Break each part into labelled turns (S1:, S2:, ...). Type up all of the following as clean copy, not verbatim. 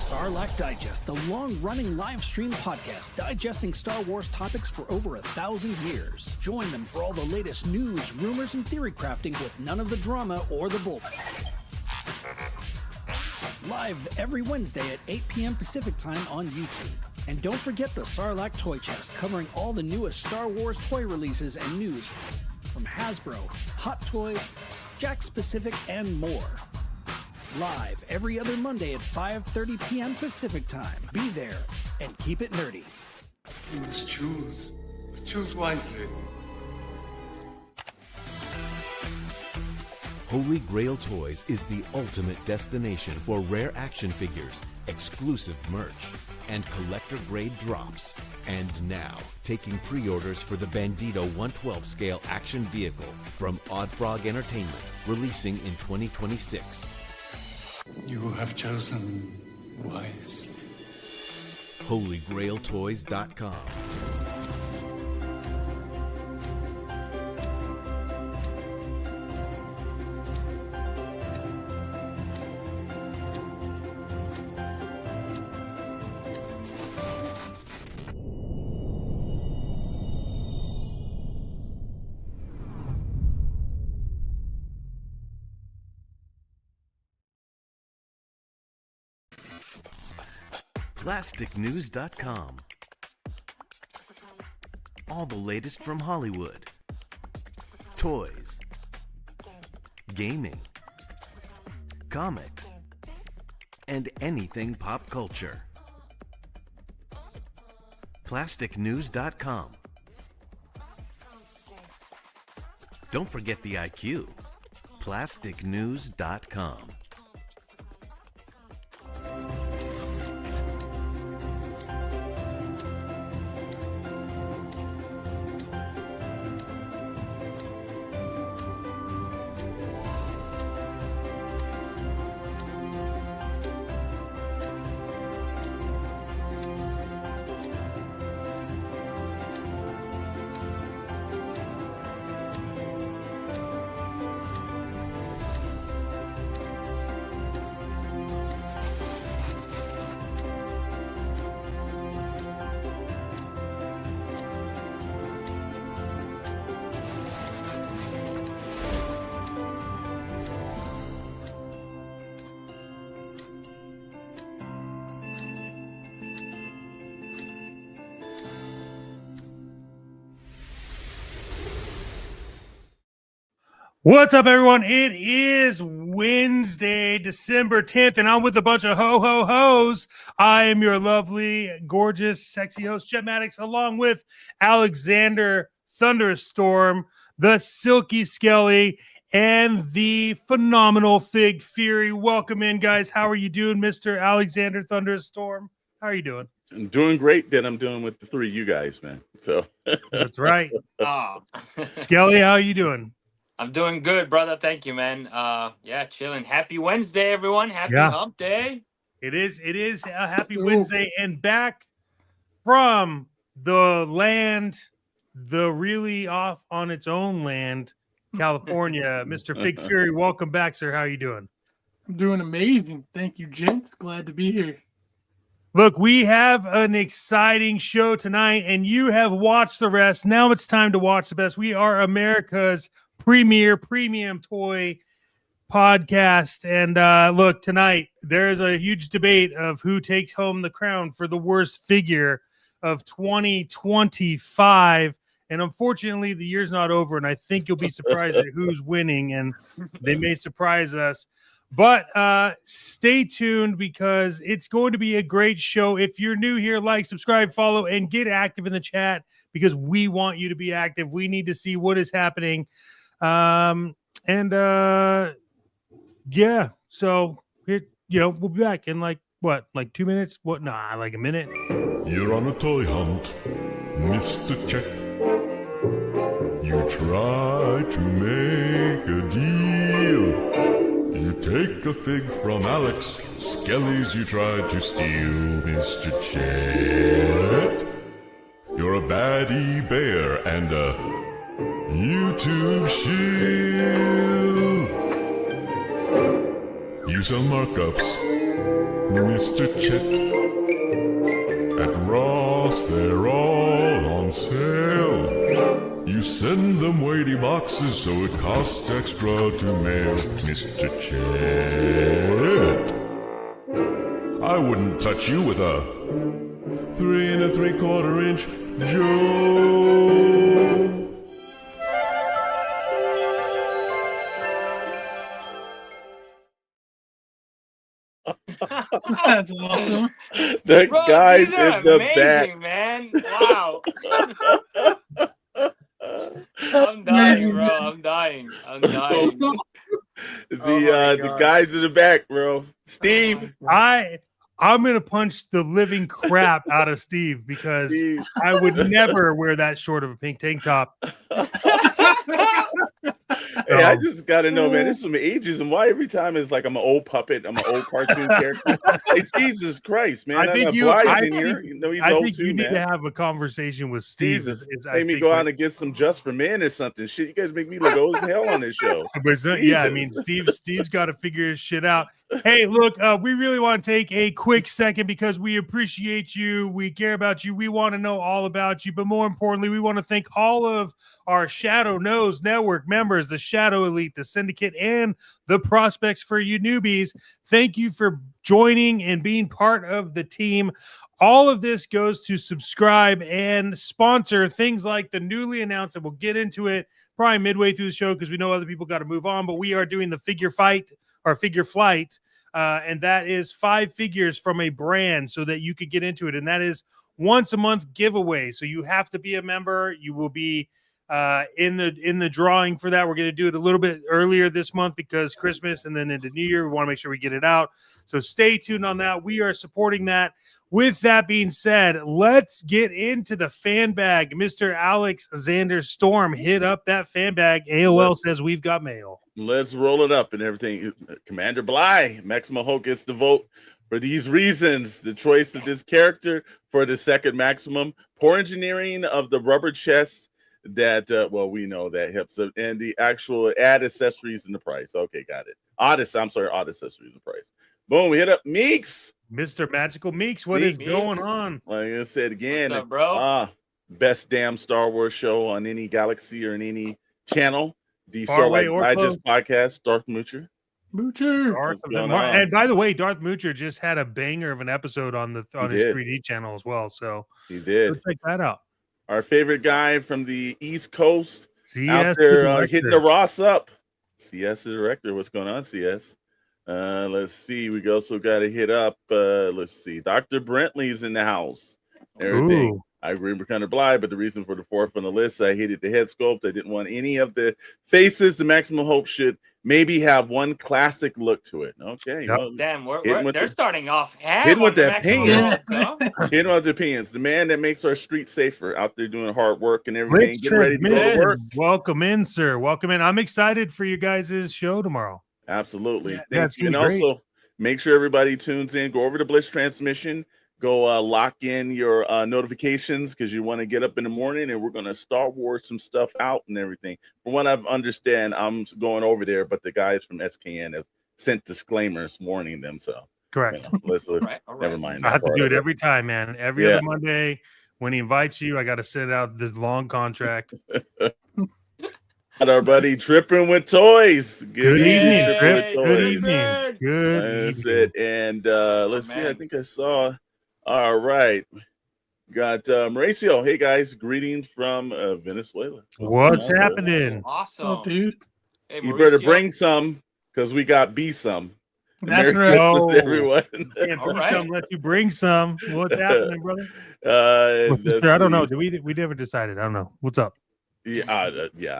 S1: Sarlacc Digest, the long-running live stream podcast digesting Star Wars topics for over 1,000 years. Join them for all the latest news, rumors, and theory crafting with none of the drama or the bull. Live every Wednesday at 8 p.m. Pacific Time on YouTube. And don't forget the Sarlacc Toy Chest, covering all the newest Star Wars toy releases and news from Hasbro, Hot Toys, Jakks Pacific, and more. Live every other Monday at 5:30 p.m. Pacific Time. Be there and keep it nerdy.
S2: You must choose. Choose wisely.
S3: Holy Grail Toys is the ultimate destination for rare action figures, exclusive merch, and collector-grade drops. And now, taking pre-orders for the Bandito 112 scale action vehicle from Odd Frog Entertainment, releasing in 2026.
S2: You have chosen wisely.
S3: HolyGrailToys.com. PlasticNews.com. All the latest from Hollywood, toys, gaming, comics, and anything pop culture. PlasticNews.com. Don't forget the IQ. PlasticNews.com.
S4: What's up, everyone? It is Wednesday, December 10th, and I'm with a bunch of ho-ho-hos. I am your lovely, gorgeous, sexy host, Jet Maddox, along with Alexander Thunderstorm, the Silky Skelly, and the phenomenal Fig Fury. Welcome in, guys. How are you doing, Mr. Alexander Thunderstorm? How are you doing?
S5: I'm doing great that I'm doing with the three of you guys, man. So
S4: That's right.
S6: Oh.
S4: Skelly, how are you doing?
S6: I'm doing good, brother. Thank you, man. Yeah, chilling. Happy Wednesday, everyone. Happy hump day.
S4: It is a happy Wednesday, and back from the land, the really off on its own land, California, Mr. Fig Fury. Welcome back, sir. How are you doing?
S7: I'm doing amazing. Thank you, gents. Glad to be here.
S4: Look, we have an exciting show tonight, and you have watched the rest. Now it's time to watch the best. We are America's premier premium toy podcast, and look, tonight there is a huge debate of who takes home the crown for the worst figure of 2025, and unfortunately the year's not over, and I think you'll be surprised at who's winning, and they may surprise us. But stay tuned, because it's going to be a great show. If you're new here, like, subscribe, follow, and get active in the chat, because we want you to be active. We need to see what is happening. Yeah, so it, we'll be back in like 2 minutes? What? Nah, like a minute.
S8: You're on a toy hunt, Mr. Check. You try to make a deal. You take a fig from Alex Skelly's, you try to steal, Mr. Chet. You're a baddie bear and a YouTube shield. You sell markups Mr. Chet. At Ross, they're all on sale. You send them weighty boxes, so it costs extra to mail. Mr. Chet. I wouldn't touch you with a 3 3/4 inch Joe.
S7: That's awesome.
S5: The
S6: Bro,
S5: guys
S6: these are
S5: in the
S6: amazing,
S5: back.
S6: man. Wow. I'm dying, bro. I'm dying.
S5: The guys in the back, bro. Steve.
S4: I'm gonna punch the living crap out of Steve because
S5: Steve.
S4: I would never wear that short of a pink tank top.
S5: Hey, I just gotta know, man. This is some ageism. Why every time it's like I'm an old puppet, I'm an old cartoon character? Hey, Jesus Christ, man!
S4: I think
S5: he's
S4: you need to have a conversation with Steve.
S5: Jesus, make me go out and get some Just for Men or something. Shit, you guys make me look old as hell on this show.
S4: Yeah, I mean, Steve's got to figure his shit out. Hey, look, we really want to take a quick second because we appreciate you. We care about you. We want to know all about you. But more importantly, we want to thank all of our Shadow Knows Network members, the Shadow Elite, the Syndicate, and the prospects for you newbies. Thank you for joining and being part of the team. All of this goes to subscribe and sponsor things like the newly announced, and we'll get into it probably midway through the show because we know other people got to move on, but we are doing the figure flight, and that is 5 figures from a brand so that you could get into it, and that is once a month giveaway. So you have to be a member. You will be in the drawing for that. We're going to do it a little bit earlier this month because Christmas and then into New Year. We want to make sure we get it out. So stay tuned on that. We are supporting that. With that being said, let's get into the fan bag. Mr. Alexander Storm, hit up that fan bag. AOL says we've got mail.
S5: Let's roll it up and everything. Commander Bly, Maximum Hulk gets the vote for these reasons. The choice of this character for the second Maximum. Poor engineering of the rubber chest that, we know that hips up, and the actual add accessories in the price. Okay, got it. Odd accessories in the price. Boom, we hit up Meeks.
S4: Mr. Magical Meeks, what is going on?
S5: Like I said again,
S6: what's up, bro?
S5: Best damn Star Wars show on any galaxy or in any channel.
S4: Digest
S5: podcast, Darth Moocher.
S4: And by the way, Darth Moocher just had a banger of an episode on his 3D channel as well. So
S5: he did.
S4: Let's check that out.
S5: Our favorite guy from the East Coast
S4: CS
S5: out there hitting the Ross up. CS the director. What's going on, CS? Let's see. We also got to hit up. Let's see. Dr. Brentley's in the house. Everything. Ooh. I agree with kind of Bly, but the reason for the 4th on the list, I hated the head sculpt. I didn't want any of the faces. The Maximum Hope should maybe have one classic look to it. Okay.
S6: Yep. Well, damn, they're starting off
S5: hitting with that paint. Hitting with the paints. The man that makes our streets safer out there doing hard work and everything. Getting ready to go to work.
S4: Welcome in, sir. Welcome in. I'm excited for you guys' show tomorrow.
S5: Absolutely. Yeah, thank you. And also make sure everybody tunes in. Go over to Blitz Transmission. Go lock in your notifications because you want to get up in the morning and we're going to Star Wars some stuff out and everything. From what I understand, I'm going over there, but the guys from SKN have sent disclaimers warning them. So
S4: correct.
S5: Never mind.
S4: I have to do it every time, man. Every other Monday when he invites you, I got to send out this long contract.
S5: Our buddy Tripping with Toys.
S4: Good evening, Trip. Good evening. Good evening.
S5: And let's see. I think I saw. All right. Got Mauricio. Hey, guys. Greetings from Venezuela.
S4: What's happening?
S6: Awesome.
S7: What's up, dude?
S6: Hey,
S5: you better bring some because we got B some.
S7: That's
S5: Merry
S7: right.
S5: Christmas, everyone.
S4: Can't bring some, let you bring some. What's happening, brother? I don't know. We never decided. I don't know. What's up?
S5: Yeah, I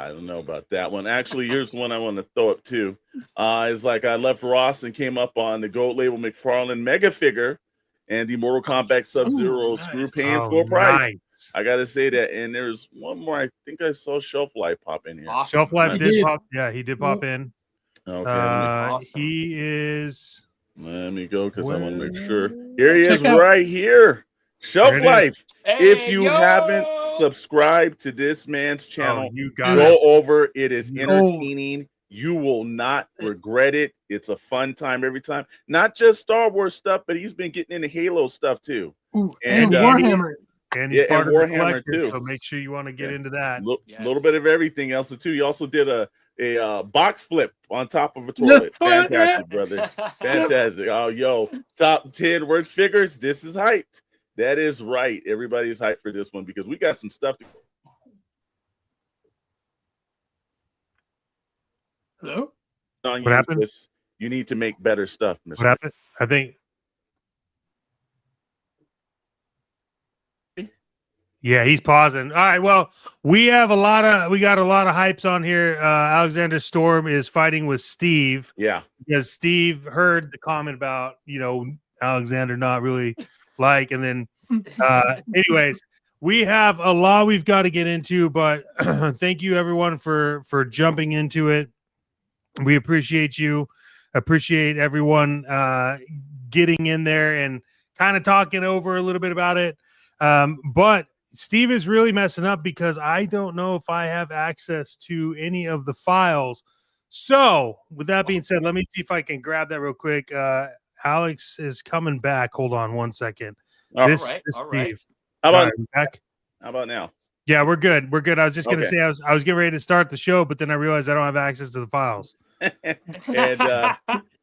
S5: don't know about that one. Actually, here's one I want to throw up too. It's like I left Ross and came up on the Gold Label McFarlane Mega Figure and the Mortal Kombat Sub-Zero screw paying full price. Nice. I gotta say that. And there's one more. I think I saw Shelf Life pop in here.
S6: Awesome.
S4: Shelf Life did pop. Yeah, he did pop in.
S5: Okay.
S4: Awesome. He is.
S5: Let me go because I want to make sure. Here he is, right here. Shelf Life.
S6: Hey,
S5: if you haven't subscribed to this man's channel,
S4: you got
S5: go over. It is entertaining. You will not regret it. It's a fun time every time. Not just Star Wars stuff, but he's been getting into Halo stuff too.
S7: Ooh, and Warhammer.
S4: And he's part of the
S5: Warhammer
S4: collector,
S5: too.
S4: So make sure you want to get into that.
S5: Little bit of everything else too. He also did a box flip on top of a toilet. Fantastic, brother. Fantastic. Oh, yo, top 10 worst figures. This is hyped. That is right. Everybody's hyped for this one because we got some stuff.
S7: Hello?
S5: On
S4: what happened?
S5: You need to make better stuff, Mr.
S4: What happened? I think. Yeah, he's pausing. All right. Well, we got a lot of hypes on here. Alexander Storm is fighting with Steve.
S5: Yeah.
S4: Because Steve heard the comment about, Alexander not really and then anyways, we have a lot we've got to get into, but thank you everyone for jumping into it. We appreciate you. Appreciate everyone getting in there and kind of talking over a little bit about it. But Steve is really messing up because I don't know if I have access to any of the files. So with that being said, let me see if I can grab that real quick. Alex is coming back. Hold on one second.
S6: All right.
S4: Steve.
S5: How about
S4: back?
S5: How about now?
S4: Yeah, we're good. We're good. I was just gonna say I was getting ready to start the show, but then I realized I don't have access to the files.
S5: And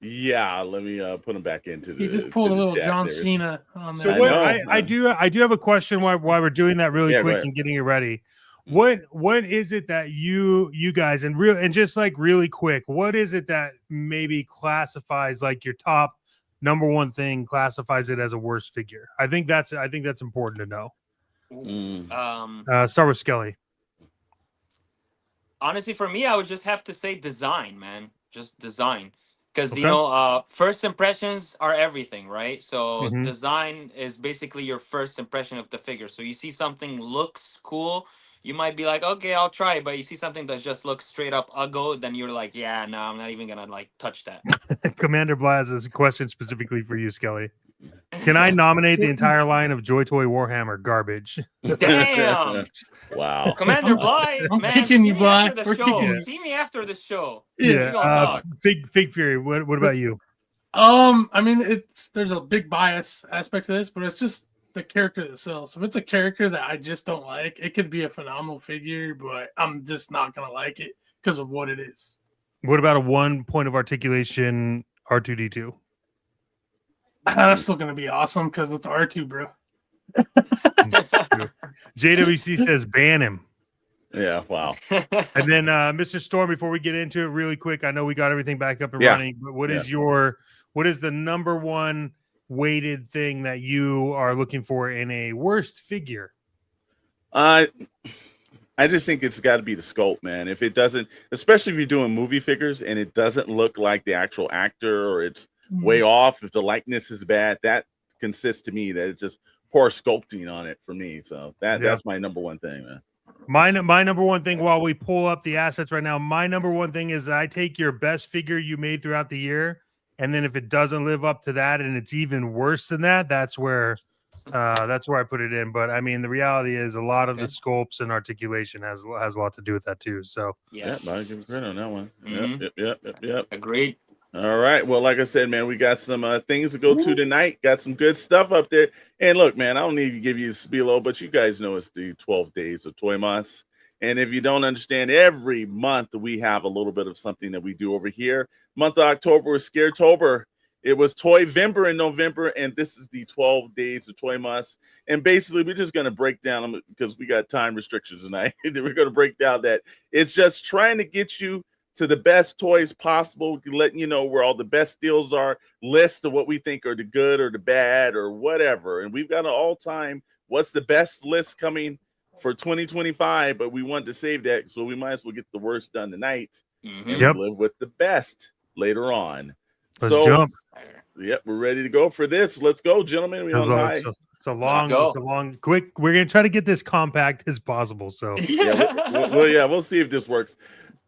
S5: yeah, let me put them back into the.
S7: You just pulled a little John
S5: there.
S7: Cena on
S4: So
S7: there.
S4: I do have a question while we're doing that really quick and getting it ready. What is it that you guys and just like really quick, what is it that maybe classifies like your top number one thing, classifies it as a worst figure? I think that's important to know. Start with Skelly.
S6: Honestly, for me, I would just have to say design, man. Just design. Because,
S4: Okay.
S6: first impressions are everything, right? So
S4: Mhm.
S6: design is basically your first impression of the figure. So you see something looks cool, you might be like, okay, I'll try it. But you see something that just looks straight up uggo, then you're like, yeah, no, I'm not even going to, touch that.
S4: Commander Blaz is a question specifically for you, Skelly. Can I nominate the entire line of Joy Toy Warhammer garbage?
S6: Damn!
S5: Wow.
S6: Commander Bly,
S7: I'm
S6: man,
S7: kicking
S6: see
S7: you,
S6: me
S7: Bly.
S6: after the
S7: We're
S6: show.
S7: kicking you.
S6: See me after the show.
S4: Yeah. Fig Fury. What about you?
S7: I mean, there's a big bias aspect to this, but it's just the character itself. So if it's a character that I just don't like, it could be a phenomenal figure, but I'm just not gonna like it because of what it is.
S4: What about a 1 point of articulation R2D2?
S7: That's still gonna be awesome because it's R2, bro.
S4: JWC says ban him.
S5: Yeah, wow.
S4: And then Mr. Storm, before we get into it really quick, I know we got everything back up and
S5: Yeah.
S4: running, but what is the number one weighted thing that you are looking for in a worst figure?
S5: I just think it's got to be the sculpt, man. If it doesn't, especially if you're doing movie figures and it doesn't look like the actual actor or it's way off, if the likeness is bad, that consists to me that it's just poor sculpting on it for me. So that's my number one thing, man.
S4: My number one thing, while we pull up the assets right now, my number one thing is I take your best figure you made throughout the year, and then if it doesn't live up to that and it's even worse than that, that's where I put it in. But I mean, the reality is a lot of the sculpts and articulation has a lot to do with that too. So
S5: yeah, I give credit on that one.
S6: Mm-hmm.
S5: Yep.
S6: Agreed.
S5: All right. Well, like I said, man, we got some things to go to tonight. Got some good stuff up there. And look, man, I don't need to give you a spiel, but you guys know it's the 12 days of Toy Mas. And if you don't understand, every month we have a little bit of something that we do over here. Month of October was Scaretober. It was Toyvember in November, and this is the 12 days of Toy Mas. And basically, we're just going to break down, because we got time restrictions tonight. We're going to break down that it's just trying to get you to the best toys possible, letting you know where all the best deals are, list of what we think are the good or the bad or whatever. And we've got an all-time what's the best list coming for 2025, but we want to save that, so we might as well get the worst done tonight and live with the best later on.
S4: Let's jump.
S5: Yep, we're ready to go for this. Let's go, gentlemen. We on high.
S4: It's a long, quick. We're gonna try to get this compact as possible. So
S5: we'll see if this works.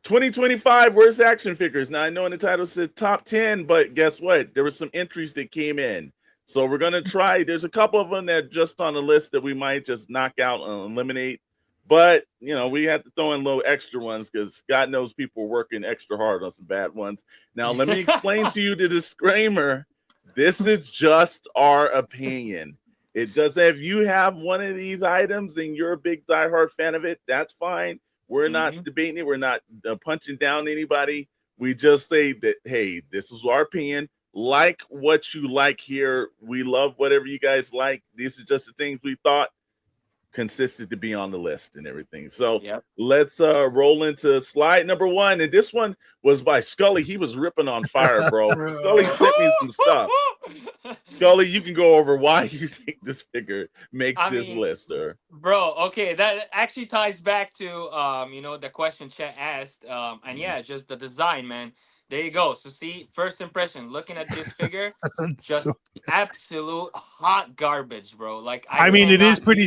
S5: 2025 worst action figures. Now I know in the title said top 10, but guess what? There were some entries that came in. So we're gonna try. There's a couple of them that just on the list that we might just knock out and eliminate. But we had to throw in little extra ones because God knows people were working extra hard on some bad ones. Now, let me explain to you the disclaimer. This is just our opinion. It does. If you have one of these items and you're a big diehard fan of it, that's fine. We're not debating it. We're not punching down anybody. We just say that, hey, this is our opinion. Like what you like here. We love whatever you guys like. These are just the things we thought consistent to be on the list and everything. So let's roll into slide number 1. And this one was by Scully. He was ripping on fire, bro. Scully sent me some stuff. Scully, you can go over why you think this figure makes this list, sir.
S6: Bro, okay, that actually ties back to the question Chet asked. And yeah, just the design, man. There you go. So see, first impression, looking at this figure, just absolute hot garbage, bro. Like
S4: I mean, it is pretty.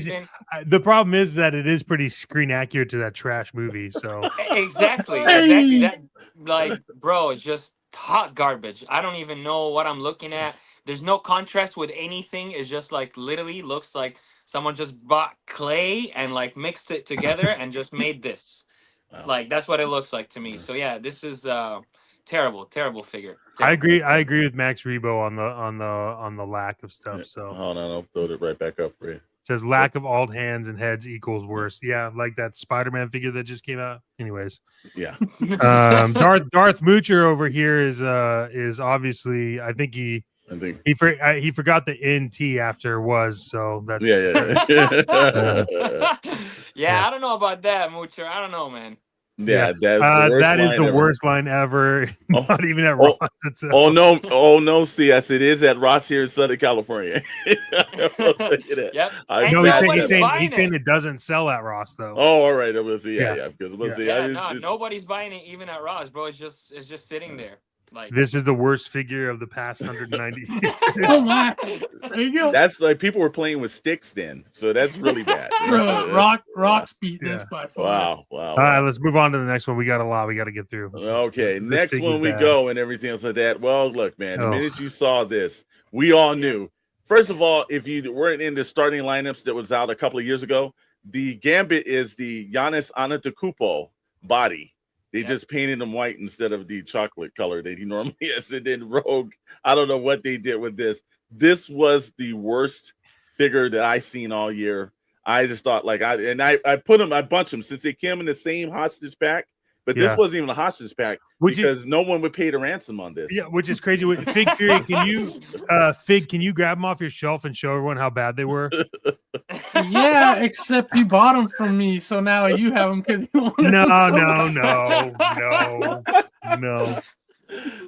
S4: The problem is that it is pretty screen accurate to that trash movie. So
S6: exactly. That, like, bro, it's just hot garbage. I don't even know what I'm looking at. There's no contrast with anything. It's just like literally looks like someone just bought clay and like mixed it together and just made this. Wow. Like that's what it looks like to me. So yeah, this is terrible figure. Terrible.
S4: I agree with Max Rebo on the lack of stuff. So
S5: hold on, I'll throw it right back up for you.
S4: It says lack of alt hands and heads equals worse. Yeah, like that Spider-Man figure that just came out. Anyways,
S5: yeah.
S4: Darth Moocher over here is obviously I think he forgot the NT after was, so that's
S6: yeah. I don't know about that, Moocher. I don't know, man.
S5: Yeah, that
S4: is the worst line ever. Not even at Ross itself.
S5: Oh no, CS, it is at Ross here in Southern California.
S6: Yep.
S4: He's saying it doesn't sell at Ross though.
S5: Oh, all right. Because
S6: nobody's buying it even at Ross, bro. It's just sitting there. Like
S4: this is the worst figure of the past 190 years.
S7: Oh my! There you go.
S5: That's like people were playing with sticks then, so that's really bad.
S7: Rocks beat this by far.
S5: Wow.
S4: All right, let's move on to the next one. We got a lot we got to get through.
S5: Okay, next one we go and everything else like that. Well, look, man, the minute you saw this, we all knew. First of all, if you weren't in the starting lineups that was out a couple of years ago, the Gambit is the Giannis Antetokounmpo body. They just painted him white instead of the chocolate color that he normally has. And then Rogue, I don't know what they did with this. This was the worst figure that I seen all year. I just thought I bunched them since they came in the same hostage pack. But this wasn't even a hostage pack because no one would pay the ransom on this.
S4: Yeah, which is crazy. With Fig Fury, can you grab them off your shelf and show everyone how bad they were?
S7: Yeah, except you bought them from me, so now you have them because you wanted them.
S4: No.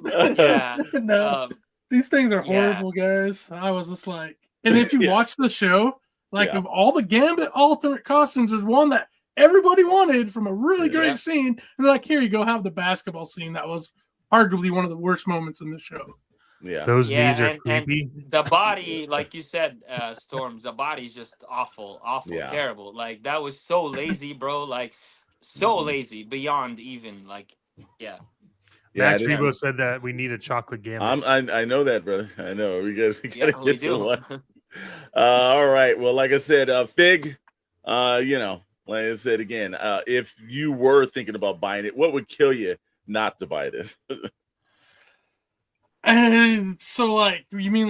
S6: Yeah.
S7: These things are horrible, guys. I was just like, and if you watch the show, of all the Gambit alternate costumes, there's one that everybody wanted from a really great scene. And they're like, here you go, have the basketball scene. That was arguably one of the worst moments in the show.
S5: Yeah,
S4: those knees are creepy.
S6: And the body, like you said, Storms, the body's just awful, terrible. Like that was so lazy, bro. Like so lazy beyond even
S4: Max Rebo said that we need a chocolate Gambit.
S5: I know that, brother. I know we got to get to one. All right. Well, like I said, Fig, like I said again, if you were thinking about buying it, what would kill you not to buy this?
S7: And so, you mean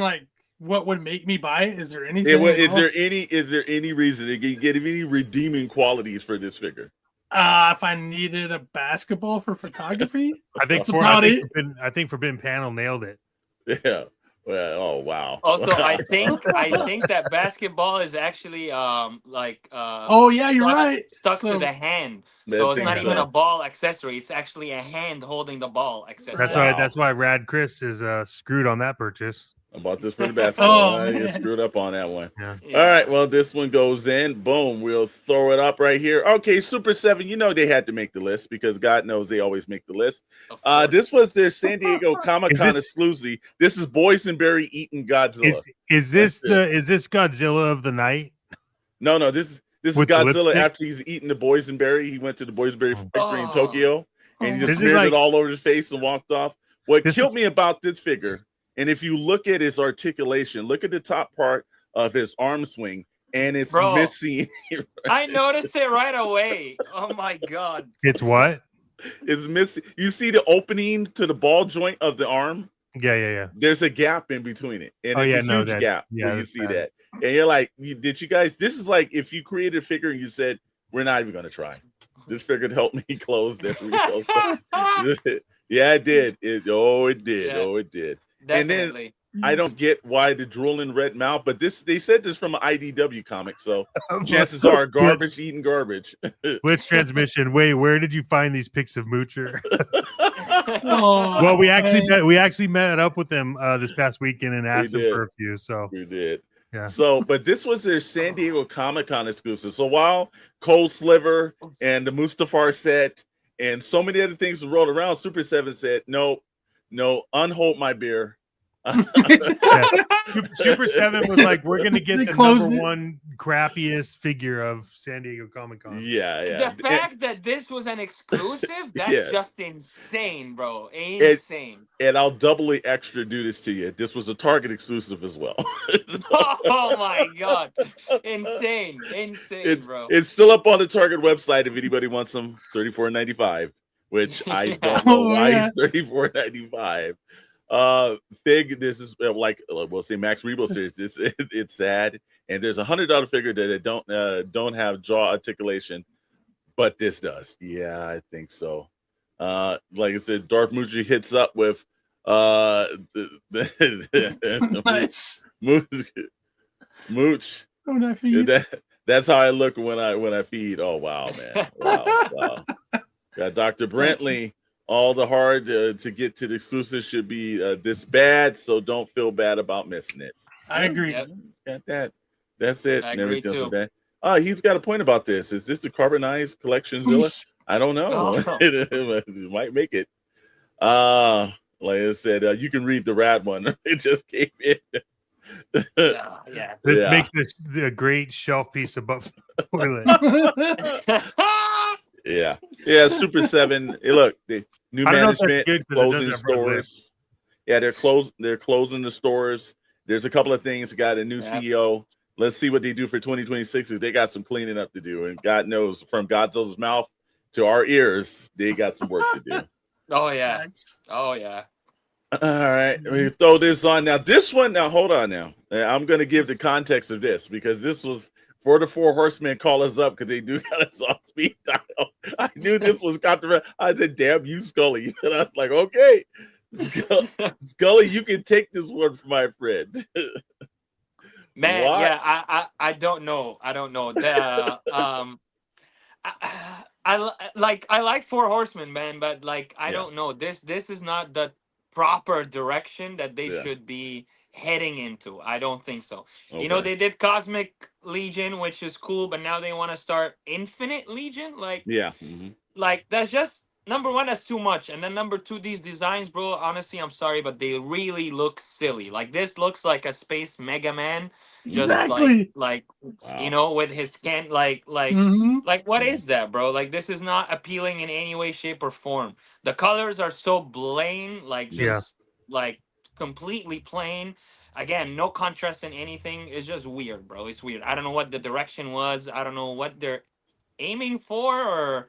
S7: what would make me buy it? Is there anything?
S5: Is there any reason to get any redeeming qualities for this figure?
S7: If I needed a basketball for photography,
S4: I think Forbidden Panel nailed it.
S5: Yeah. Well, oh wow.
S6: Also, I think that basketball is actually
S7: oh yeah, you're right.
S6: Stuck to the hand. So it's not even a ball accessory. It's actually a hand holding the ball accessory.
S4: That's why Rad Chris is screwed on that purchase.
S5: I bought this for the basketball. You screwed up on that one. Yeah. All right. Well, this one goes in. Boom. We'll throw it up right here. Okay. Super 7. They had to make the list because God knows they always make the list. This was their San Diego Comic-Con exclusive. This is Boysenberry eating Godzilla.
S4: Is this Godzilla of the night?
S5: No. This is Godzilla after he's eaten the Boysenberry. He went to the Boysenberry factory in Tokyo and he just smeared it all over his face and walked off. What killed me about this figure, and if you look at his articulation, look at the top part of his arm swing. and it's
S6: Bro.
S5: missing.
S6: I noticed it right away. Oh my god.
S4: It's what?
S5: It's missing. You see the opening to the ball joint of the arm?
S4: Yeah.
S5: There's a gap in between it, and
S4: Oh,
S5: it's
S4: yeah,
S5: a
S4: no,
S5: huge
S4: that-
S5: gap
S4: yeah,
S5: where you
S4: that's
S5: see
S4: bad.
S5: that, and you're like, did you guys? This is like if you created a figure and you said, "We're not even going to try." This figure helped me close that. Yeah, it did. It did.
S6: Yeah.
S5: Oh, it did. And then
S6: Definitely.
S5: I don't get why the drooling red mouth, but they said this from an IDW comic, so chances are garbage eating garbage.
S4: Blitz transmission. Wait, where did you find these pics of Moocher?
S7: Oh,
S4: Well, we actually
S7: man.
S4: met up with them this past weekend and asked them
S5: did.
S4: for a few. So
S5: We did.
S4: Yeah.
S5: So, but this was their San Diego Comic-Con exclusive. So while Cold Sliver and the Mustafar set and so many other things rolled around, Super 7 said, no, unhold my beer.
S4: Super 7 was like, we're gonna get
S7: They
S4: the
S7: closed
S4: number
S7: it.
S4: one crappiest figure of San Diego Comic-Con.
S5: Yeah.
S6: The fact that this was an exclusive, that's
S5: Yes.
S6: just insane, bro. Insane.
S5: And I'll doubly extra do this to you. This was a Target exclusive as well.
S6: Oh my god. Insane, bro.
S5: It's still up on the Target website if anybody wants them. $34.95, which I don't know why it's $34.95. Fig, this is like we'll say Max Rebo series. It's sad, and there's $100 figure that don't have jaw articulation, but this does. Yeah, I think so. Like I said, Darth Moochie hits up with
S7: Nice.
S5: Mooch.
S7: Oh, that for you.
S5: That's how I look when I feed. Oh wow, man! Wow. Got Dr. Brentley. All the hard to get to the exclusive should be this bad, so don't feel bad about missing it.
S7: I agree.
S6: Yep.
S5: Got that. That's it.
S6: I
S5: And
S6: agree,
S5: everything else
S6: too.
S5: like that. He's got a point about this. Is this the carbonized collection Zilla? I don't know.
S6: Oh.
S5: It might make it. Like I said, you can read the rad one. It just came in.
S6: Yeah.
S4: This
S5: Yeah.
S4: makes this a great shelf piece above the toilet.
S5: Yeah. Super 7. Hey, look, the new
S4: I don't know if that's
S5: management
S4: good 'cause it
S5: closing
S4: doesn't have red
S5: stores. Yeah, they're closing the stores. There's a couple of things. Got a new CEO. Let's see what they do for 2026. They got some cleaning up to do, and God knows, from Godzilla's mouth to our ears, they got some work to do.
S6: Oh yeah. Oh yeah.
S5: All right, let me throw this on now. This one, now hold on now. I'm going to give the context of this because this was for the Four Horsemen. Call us up because they do got us on speed dial. I knew this was got the. I said, "Damn you, Scully!" And I was like, "Okay, Scully, you can take this one for my friend."
S6: Man,
S5: Why?
S6: yeah, I don't know. The I like Four Horsemen, man, but like I don't know. This is not the proper direction that they should be heading into. I don't think so.
S5: Okay.
S6: You know, they did Cosmic Legion, which is cool, but now they want to start Infinite Legion. Like, like that's just number one, that's too much. And then number two, these designs, bro, honestly, I'm sorry, but they really look silly. Like this looks like a Space Mega Man. Just
S7: Exactly.
S6: like
S5: Wow.
S6: you know, with his skin, like
S7: Mhm.
S6: what is that, bro? Like this is not appealing in any way, shape, or form. The colors are so plain, like just like completely plain. Again, no contrast in anything. It's just weird, bro. It's weird. I don't know what the direction was. I don't know what they're aiming for,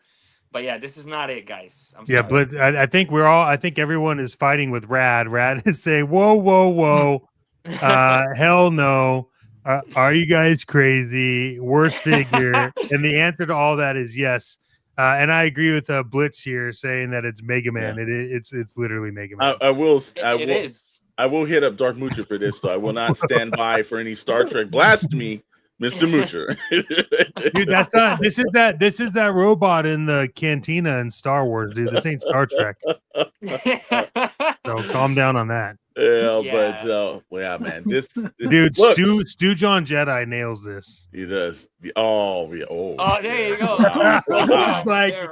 S6: but yeah, this is not it, guys. I'm sorry.
S4: Blitz, I think I think everyone is fighting with Rad. Rad is saying, whoa. Hell no. Are you guys crazy? Worst figure. And the answer to all that is yes. And I agree with Blitz here saying that it's Mega Man.
S5: Yeah.
S4: It's literally Mega Man.
S5: I will hit up Dark Moocher for this, though. I will not stand by for any Star Trek blasphemy, Mr. Moocher.
S4: Dude, that's not. This is that robot in the cantina in Star Wars, dude. This ain't Star Trek. So calm down on that.
S5: But man, this
S4: dude,
S5: look,
S4: Stu John Jedi nails this.
S5: He does. Oh,
S6: there you go.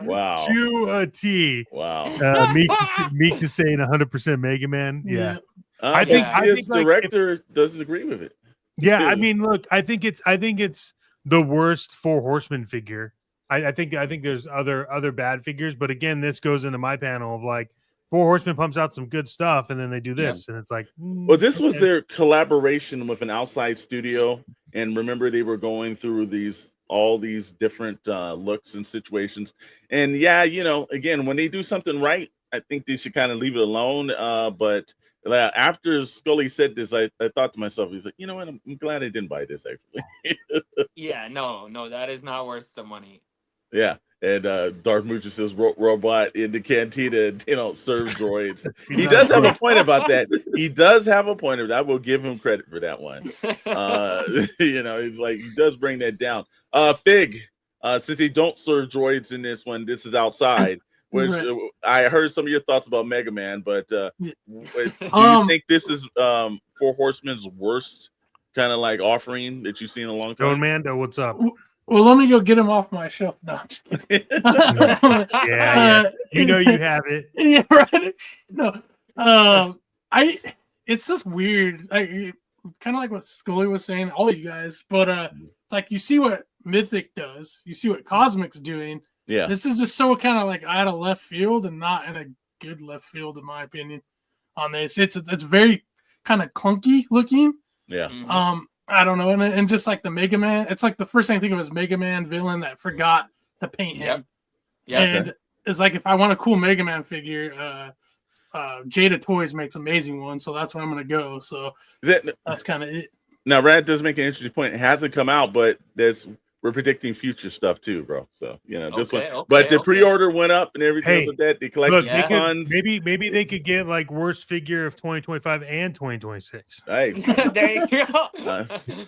S5: Wow.
S4: To a T.
S5: Wow.
S4: Meek is saying 100% Mega Man. Yeah.
S5: I think director doesn't agree with it.
S4: Yeah, I mean, look, I think it's the worst Four Horsemen figure. I think there's other bad figures, but again, this goes into my panel of like Four Horsemen pumps out some good stuff, and then they do this, and it's like,
S5: well, this was their collaboration with an outside studio, And remember, they were going through all these different looks and situations. And yeah, again, when they do something right, I think they should kind of leave it alone. But after Scully said this, I thought to myself, he's like, you know what? I'm glad I didn't buy this actually.
S6: Yeah, no, that is not worth the money.
S5: Yeah. And Darth Moocher says robot in the cantina, they don't serve droids. He does have a point about that. He does have a point of that. I will give him credit for that one. It's like he does bring that down. Fig, since they don't serve droids in this one, this is outside. Which I heard some of your thoughts about Mega Man, but do you think this is Four Horsemen's worst kind of like offering that you've seen in a long time?
S4: Joan Mando, what's up?
S7: Well, let me go get him off my shelf. No, I'm just kidding.
S4: Yeah. You know you have it.
S7: Yeah, right. No, it's just weird. Kind of like what Scully was saying, all of you guys. But it's like you see what Mythic does, you see what Cosmic's doing.
S5: Yeah,
S7: this is just so kind of like out of left field and not in a good left field, in my opinion. On this, it's very kind of clunky looking.
S5: Yeah.
S7: I don't know, and just like the Mega Man, it's like the first thing I think of is Mega Man villain that forgot to paint him.
S6: Yeah.
S7: And it's like if I want a cool Mega Man figure, Jada Toys makes amazing ones, so that's where I'm gonna go. So that's kind of it.
S5: Now, Rad does make an interesting point. It hasn't come out, but we're predicting future stuff too, bro. So this one. But the pre-order went up and everything else like that. They collected funds.
S4: Maybe they could get like worst figure of 2025 and 2026.
S5: Hey,
S6: there you go.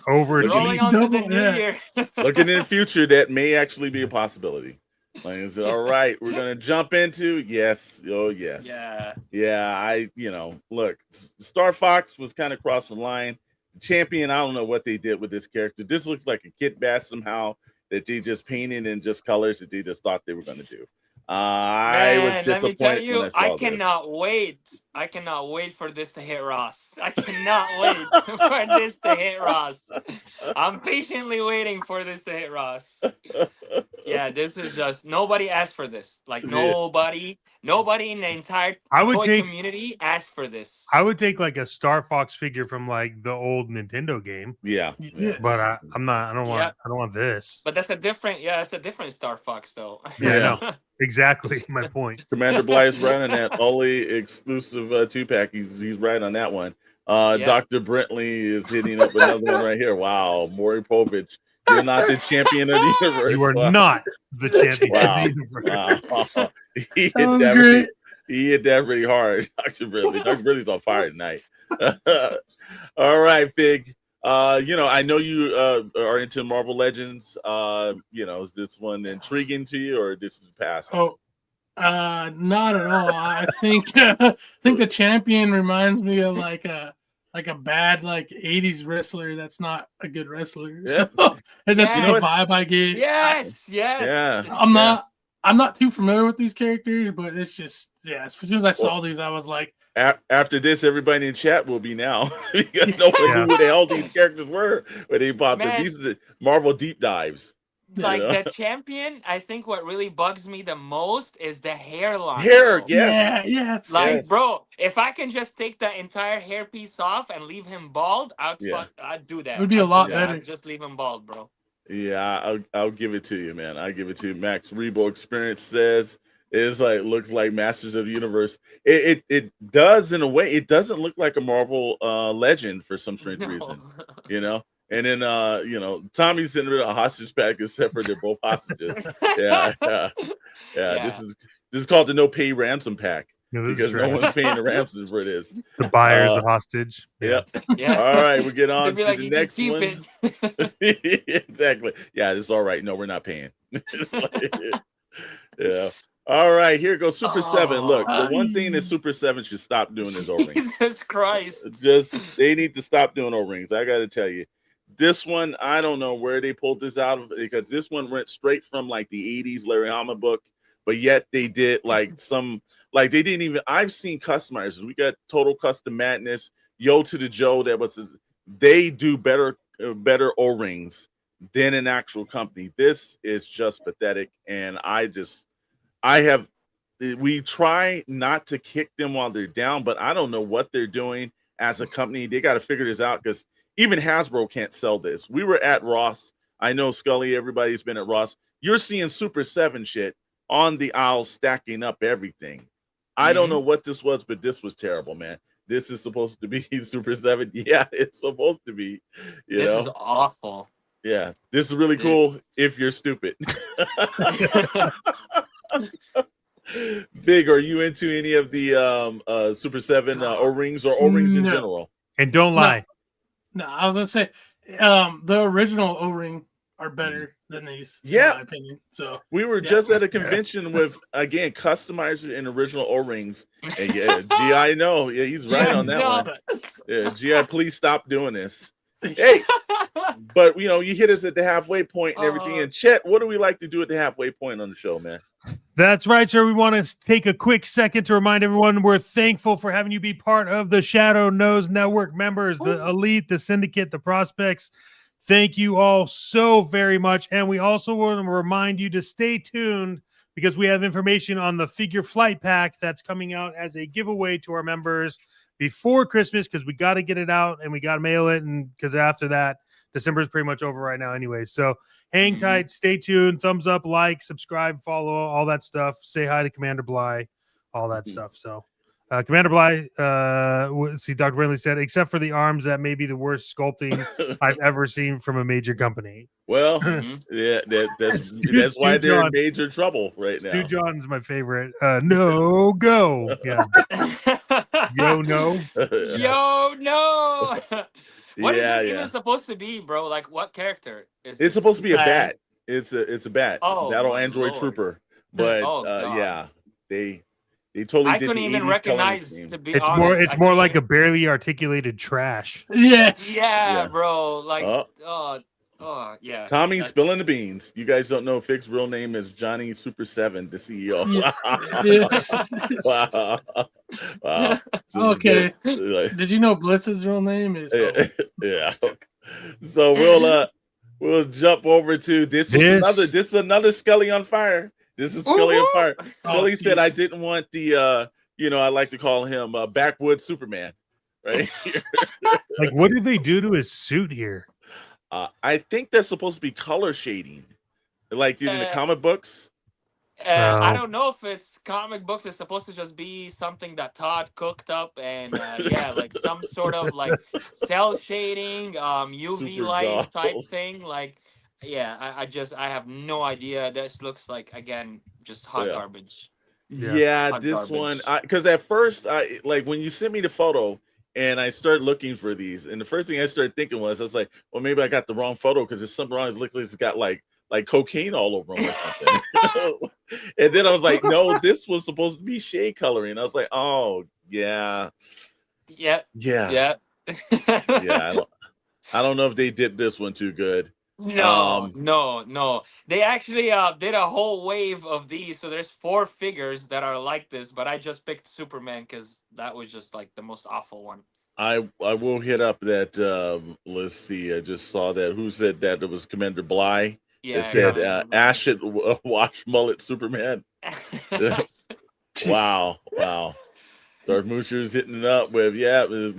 S6: Rolling on to the new year.
S5: Looking in the future, that may actually be a possibility. Like I said, all right, we're gonna jump into yes. Oh yes. Yeah. Look, Star Fox was kind of crossing the line. Champion, I don't know what they did with this character. This looks like a Kit Bass somehow that they just painted in just colors that they just thought they were going to do. I was disappointed. Let me tell you,
S6: I cannot wait. I cannot wait for this to hit Ross. I cannot wait for this to hit Ross. I'm patiently waiting for this to hit Ross. Yeah, this is just nobody asked for this. Like nobody in the entire toy community asked for this.
S4: I would take like a Star Fox figure from like the old Nintendo game.
S5: Yeah.
S4: But I don't want this.
S6: But that's a different Star Fox though.
S5: Yeah.
S4: No. Exactly my point.
S5: Commander Bly's right on that only exclusive 2-pack. He's right on that one. Dr. Brentley is hitting up another one right here. Wow, Maury Povich. You're not the champion of the universe.
S4: You are not the champion of the universe.
S5: Wow. He hit that really hard, Dr. Brentley. Dr. Brentley's on fire tonight. All right, Fig. I know you are into Marvel Legends. Is this one intriguing to you, or this is past?
S7: Oh, not at all. I think the champion reminds me of like a bad like 80s wrestler that's not a good wrestler.
S5: Yeah.
S7: So that's the vibe I get.
S6: Yes.
S5: Yeah.
S7: I'm not too familiar with these characters, but it's just as soon as I saw these, I was like,
S5: after this, everybody in chat will be now. Because no one knew who the hell these characters were when they popped in. These are the Marvel deep dives.
S6: Like the champion, I think what really bugs me the most is the hairline.
S7: Yes.
S6: Like, bro, if I can just take the entire hairpiece off and leave him bald, I'd do that.
S7: It would be a lot better.
S6: I'd just leave him bald, bro.
S5: Yeah, I'll give it to you, man. I'll give it to you. Max Rebo Experience says it's like looks like Masters of the Universe. It does in a way. It doesn't look like a Marvel legend for some strange reason, And then Tommy's sitting with a hostage pack, except for they're both hostages. Yeah. This is called the no pay ransom pack. Because no one's paying the ransom for this.
S4: The buyer's the hostage.
S5: Yeah. All right, we get on to the next one. Exactly. Yeah, it's all right. No, we're not paying. Yeah. All right, here goes Super 7. Look, the one thing that Super 7 should stop doing is O-rings.
S6: Jesus Christ.
S5: They need to stop doing O-rings. I got to tell you. This one, I don't know where they pulled this out of, because this one went straight from like the 80s Larry Hama book, but yet they did like they didn't even, I've seen customizers. We got Total Custom Madness, Yo to the Joe, they do better O-rings than an actual company. This is just pathetic. And we try not to kick them while they're down, but I don't know what they're doing as a company. They got to figure this out, because even Hasbro can't sell this. We were at Ross. I know Scully, everybody's been at Ross. You're seeing Super 7 shit on the aisle stacking up everything. I don't know what this was, but this was terrible, man. This is supposed to be Super 7. Yeah, it's supposed to be.
S6: This is awful.
S5: Yeah, this is really cool if you're stupid. Big, are you into any of the Super 7 O-rings or O-rings in general?
S4: And don't lie.
S7: No, I was gonna say the original O-ring are better than these, in my opinion. So
S5: we were just at a convention with, again, customizers and original O-rings. And GI, no, he's right on that one. Yeah, GI, please stop doing this. Hey, but you hit us at the halfway point and everything. And Chet, what do we like to do at the halfway point on the show, man?
S4: That's right, sir. We want to take a quick second to remind everyone we're thankful for having you be part of the Shadow Nose Network members, the Elite, the Syndicate, the Prospects. Thank you all so very much. And we also want to remind you to stay tuned because we have information on the Figure Flight Pack that's coming out as a giveaway to our members before Christmas, because we got to get it out and we got to mail it. And because after that, December is pretty much over right now anyway. So hang tight, stay tuned, thumbs up, like, subscribe, follow, all that stuff. Say hi to Commander Bly, all that stuff. So Commander Bly, see, Dr. Brinley said, except for the arms, that may be the worst sculpting I've ever seen from a major company.
S5: Well, yeah, that's why they're in major trouble right now.
S4: Stu John's my favorite. No go. Yeah. Yo, no.
S6: Yo, no. What is it even supposed to be, bro? Like, what character is
S5: it's supposed to be a bat. It's a bat.
S6: Oh,
S5: Battle Android Trooper. But yeah, they totally
S6: I
S5: did
S6: couldn't even recognize to be
S4: it's
S6: honest.
S4: It's more like a barely articulated trash.
S7: Yes.
S6: Yeah, bro. Like yeah.
S5: Tommy spilling the beans. You guys don't know Fig's real name is Johnny Super 7, the CEO. Wow.
S7: Okay. Did you know Blitz's real name is?
S5: Yeah. So we'll jump over to this is another Scully on fire. This is Scully on fire. Scully said I didn't want the I like to call him backwoods Superman, right?
S4: Like, what did they do to his suit here?
S5: I think that's supposed to be color shading, like in the comic books.
S6: I don't know if it's comic books. It's supposed to just be something that Todd cooked up, and like some sort of like cell shading, UV light type thing. Like, I have no idea. This looks like, again, just hot garbage.
S5: Yeah, this one, because at first, when you sent me the photo. And I started looking for these, and the first thing I started thinking was, I was like, "Well, maybe I got the wrong photo because there's something wrong. It looks like it's got like cocaine all over them or something." And then I was like, "No, this was supposed to be shade coloring." I was like, "Oh, yeah."
S6: Yeah.
S5: I don't know if they did this one too good.
S6: No. They actually did a whole wave of these. So there's 4 figures that are like this, but I just picked Superman because that was just like the most awful one.
S5: I will hit up that. Let's see. I just saw that. Who said that? It was Commander Bly. Yeah. It said acid wash mullet Superman. Wow. Dark Moocher's hitting it up with,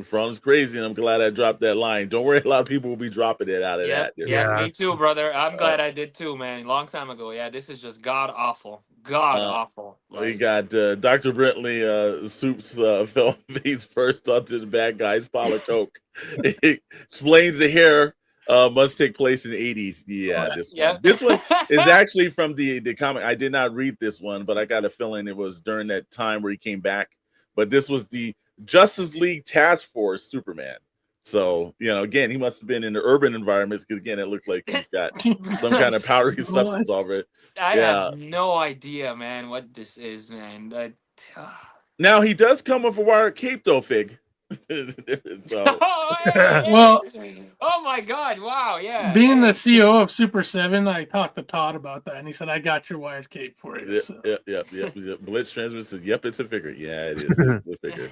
S5: Fran's crazy, and I'm glad I dropped that line. Don't worry, a lot of people will be dropping it out of that.
S6: Yeah, me too, brother. I'm glad I did too, man. Long time ago. Yeah, this is just god awful. Awful.
S5: We got Dr. Brentley Soups fell face first onto the bad guy's pile of coke. It explains the hair must take place in the 80s. This one is actually from the comic. I did not read this one, but I got a feeling it was during that time where he came back. But this was the Justice League Task Force Superman. So, again, he must have been in the urban environments because, again, it looks like he's got some kind of powdery substance over it.
S6: I have no idea, man, what this is, man.
S5: Now, he does come with a wire cape, though, Fig.
S7: Well,
S6: oh my God! Wow, yeah.
S7: Being the CEO of Super 7, I talked to Todd about that, and he said, "I got your wired cape for you."
S5: Yep. Blitz Transmit said, "Yep, it's a figure." Yeah, it is. It's a figure.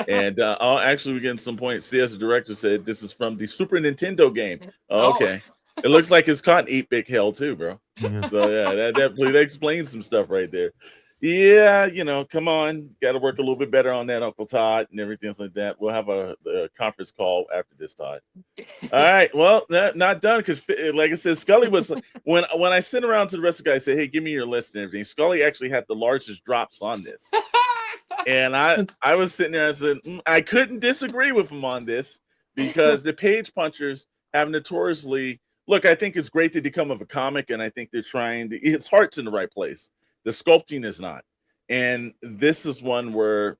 S5: And I'll actually get some points. CS Director said this is from the Super Nintendo game. Okay. It looks like it's caught in 8-bit hell too, bro. So that explains some stuff right there. Yeah, come on, got to work a little bit better on that, Uncle Todd, and everything like that. We'll have a conference call after this, Todd. All right, well, not done because, like I said, Scully was when I sent around to the rest of the guys, said, "Hey, give me your list and everything." Scully actually had the largest drops on this, and I was sitting there and said I couldn't disagree with him on this because the page punchers have notoriously look. I think it's great that they come of a comic, and I think they're trying. Its heart's in the right place. The sculpting is not. And this is one where,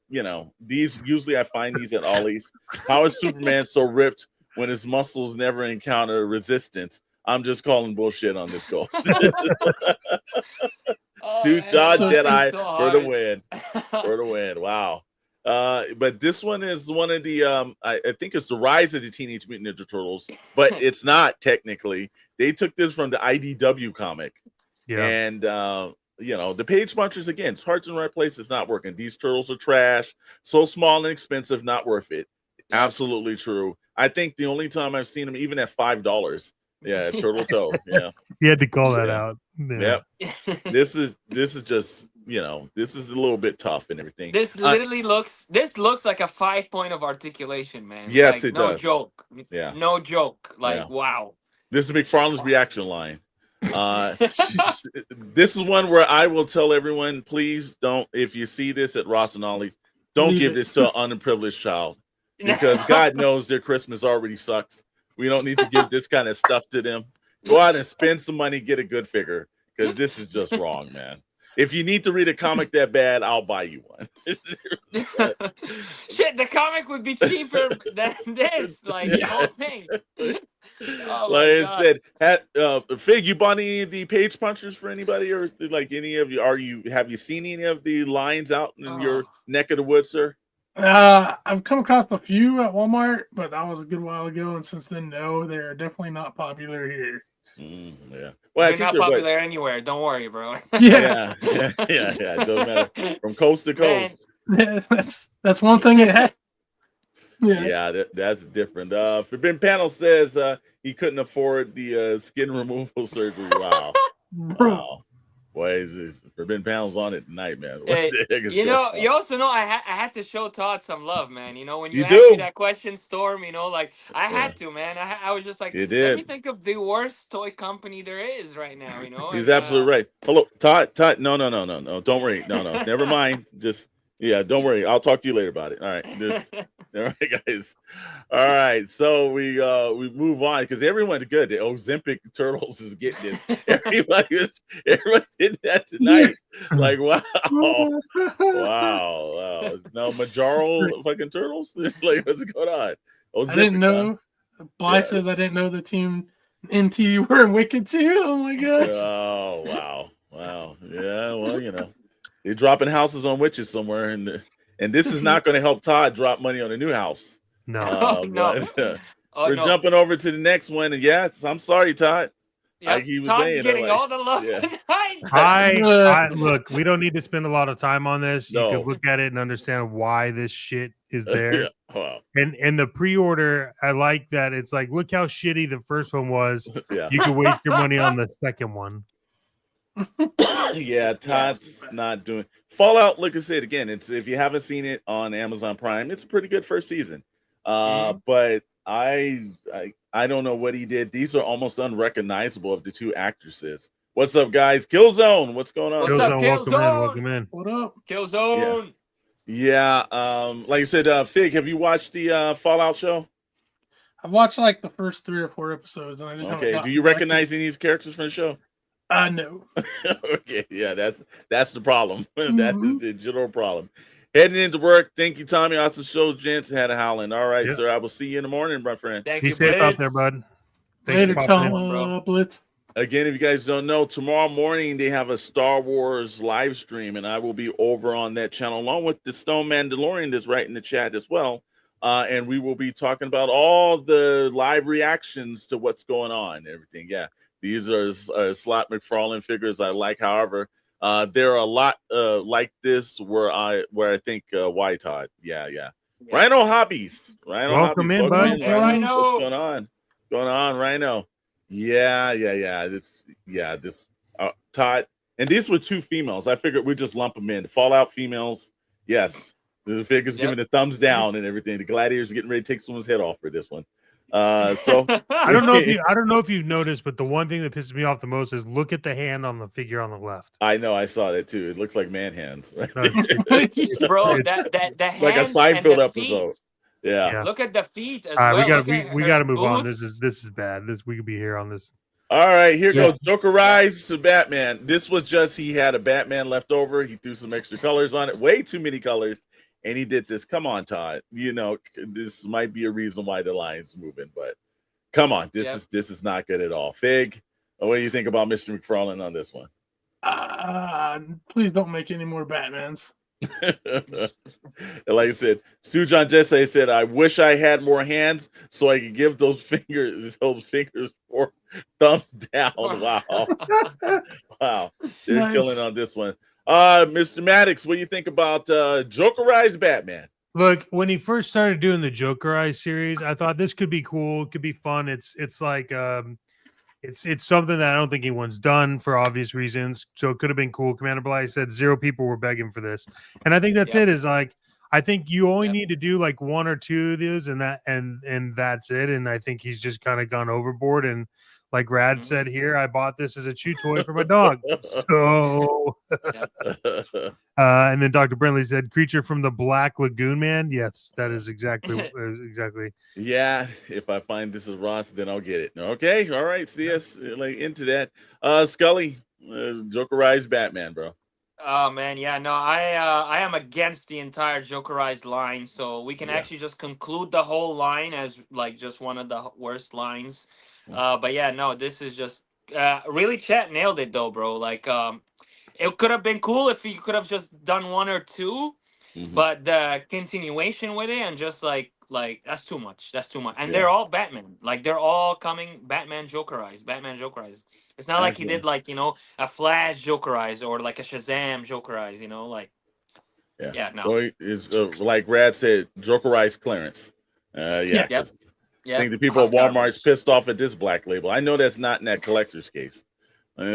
S5: these usually I find these at Ollie's. How is Superman so ripped when his muscles never encounter resistance? I'm just calling bullshit on this goal. Stu John Jedi for the win. For the win. Wow. But this one is one of the I think it's the Rise of the Teenage Mutant Ninja Turtles, but it's not technically. They took this from the IDW comic.
S4: Yeah.
S5: And the page punchers, again, it's heart's in the right place. It's not working. These turtles are trash. So small and expensive, not worth it. Absolutely true. I think the only time I've seen them, even at $5, Turtle Toe. Yeah.
S4: You had to call that out.
S5: Yeah. This is just, this is a little bit tough and everything.
S6: This literally looks like a 5 point of articulation, man.
S5: Yes,
S6: like,
S5: it
S6: no
S5: does.
S6: Joke.
S5: Yeah.
S6: No joke. Like, wow.
S5: This is McFarlane's reaction line. This is one where I will tell everyone, please don't, if you see this at Ross and Ollie's, don't give this to an underprivileged child, because God knows their Christmas already sucks. We don't need to give this kind of stuff to them. Go out and spend some money, get a good figure, because this is just wrong, man. If you need to read a comic that bad, I'll buy you one.
S6: Shit, the comic would be cheaper than this. Like, the whole thing.
S5: Like I said, Fig, you bought any of the page punchers for anybody, or like any of you? Have you seen any of the lines out in your neck of the woods, sir?
S7: I've come across a few at Walmart, but that was a good while ago, and since then, no, they're definitely not popular here.
S5: Yeah, well,
S6: they're not popular anywhere. Don't worry, bro.
S5: Yeah. It doesn't matter. From coast to coast.
S7: Yeah, that's one thing it had.
S5: Yeah, that's different. Forbidden Panel says he couldn't afford the skin removal surgery. Wow. Wow. Boy, is Forbidden Panel's on it tonight, man.
S6: You also know I had to show Todd some love, man. When you asked me that question, Storm, like I had to, man. I was just like, let me think of the worst toy company there is right now,
S5: He's absolutely right. Hello, Todd. No. Don't worry. No. Never mind. Just don't worry. I'll talk to you later about it. All right. All right, guys. All right. So we move on because everyone's good. The Ozempic Turtles is getting this. Everybody did that tonight. Like, wow. No, Majaro fucking Turtles? Like, what's going on?
S7: Ozempic, I didn't know. Bly says I didn't know the team NT were in Wicked too. Oh my gosh.
S5: Oh, wow. Yeah, well, they're dropping houses on witches somewhere, and this is not going to help Todd drop money on a new house.
S4: No,
S5: no. We're jumping over to the next one, and I'm sorry, Todd.
S6: Yep.
S5: Like he was
S6: Todd's
S5: saying,
S6: getting all the love.
S4: I look. We don't need to spend a lot of time on this. You
S5: No.
S4: can look at it and understand why this shit is there.
S5: Wow.
S4: And the pre-order, I like that. It's like, look how shitty the first one was.
S5: Yeah.
S4: You can waste your money on the second one.
S5: Yeah, Todd's not doing Fallout. Like I said again, it's if you haven't seen it on Amazon Prime, it's a pretty good first season. But I don't know what he did. These are almost unrecognizable of the two actresses. What's up, guys? Killzone, what's going on?
S6: What's up, Killzone?
S4: Welcome in.
S7: What up,
S6: Killzone?
S5: Yeah. Like I said, Fig, have you watched the Fallout show?
S7: I've watched like the first 3 or 4 episodes, and I just
S5: okay. Do you recognize any of these characters from the show?
S7: No.
S5: Okay, yeah, that's the problem. That is the general problem. Heading into work. Thank you, Tommy. Awesome show, gents. Had a howling. All right, sir. I will see you in the morning, my friend.
S6: Thank
S4: Be
S6: you,
S4: safe
S6: Blitz.
S4: out there, bud.
S7: Later, Tom, Blitz.
S5: Again, if you guys don't know, tomorrow morning they have a Star Wars live stream, and I will be over on that channel along with the Stone Mandalorian that's right in the chat as well. And we will be talking about all the live reactions to what's going on and everything. Yeah. These are Slot McFarlane figures I like. However, there are a lot like this where I think why Todd? Yeah. Rhino Hobbies.
S4: Welcome in, bud.
S6: Rhino.
S5: What's going on, Rhino? Yeah. This Todd. And these were 2 females. I figured we'd just lump them in. The Fallout females, yes. The figure's giving the thumbs down and everything. The gladiators are getting ready to take someone's head off for this one. So
S4: I don't know if you've noticed, but the one thing that pisses me off the most is look at the hand on the figure on the left.
S5: I know, I saw that too. It looks like man hands, right?
S6: Bro, that
S5: like a
S6: hands
S5: Seinfeld
S6: and the
S5: episode.
S6: feet.
S5: Yeah.
S6: Look at the feet as
S4: All right,
S6: well.
S4: we got to move on. This
S6: boots.
S4: is bad. We could be here on this.
S5: All right, here goes Joker Rise to Batman. This was just he had a Batman left over. He threw some extra colors on it, way too many colors, and he did this. Come on, Todd. You know this might be a reason why the line's moving, but come on, this is not good at all. Fig, what do you think about Mr. McFarlane on this one?
S7: Please don't make any more Batmans.
S5: Like I said, Stu John Jesse said, "I wish I had more hands so I could give those fingers 4 thumbs down." Wow, wow, they're killing on this one. Mr. Maddox, what do you think about Jokerized Batman?
S4: Look, when he first started doing the Jokerized series, I thought this could be cool. It could be fun. It's like it's something that I don't think anyone's done for obvious reasons. So it could have been cool. Commander Bly said 0 people were begging for this. And I think that's it. Is like I think you only need to do like 1 or 2 of these and that's it. And I think he's just kind of gone overboard. And like Rad said here, I bought this as a chew toy for my dog. So and then Dr. Brentley said creature from the Black Lagoon Man. Yes, that is exactly.
S5: Yeah, if I find this is Ross, then I'll get it. Okay, all right. See us like into that. Scully, Jokerized Batman, bro.
S6: Oh man, yeah, no, I am against the entire Jokerized line, so we can actually just conclude the whole line as like just one of the worst lines. But yeah, no, this is just really Chet nailed it though, bro. Like it could have been cool if you could have just done 1 or 2, but the continuation with it and just like that's too much. That's too much. And they're all Batman. Like they're all coming Batman Jokerized. It's not like he did like, you know, a Flash Jokerized or like a Shazam Jokerized, you know, like no.
S5: Well, it's like Rad said, Jokerized clearance. I think the people at Walmart's pissed off at this black label. I know that's not in that collector's case. Well,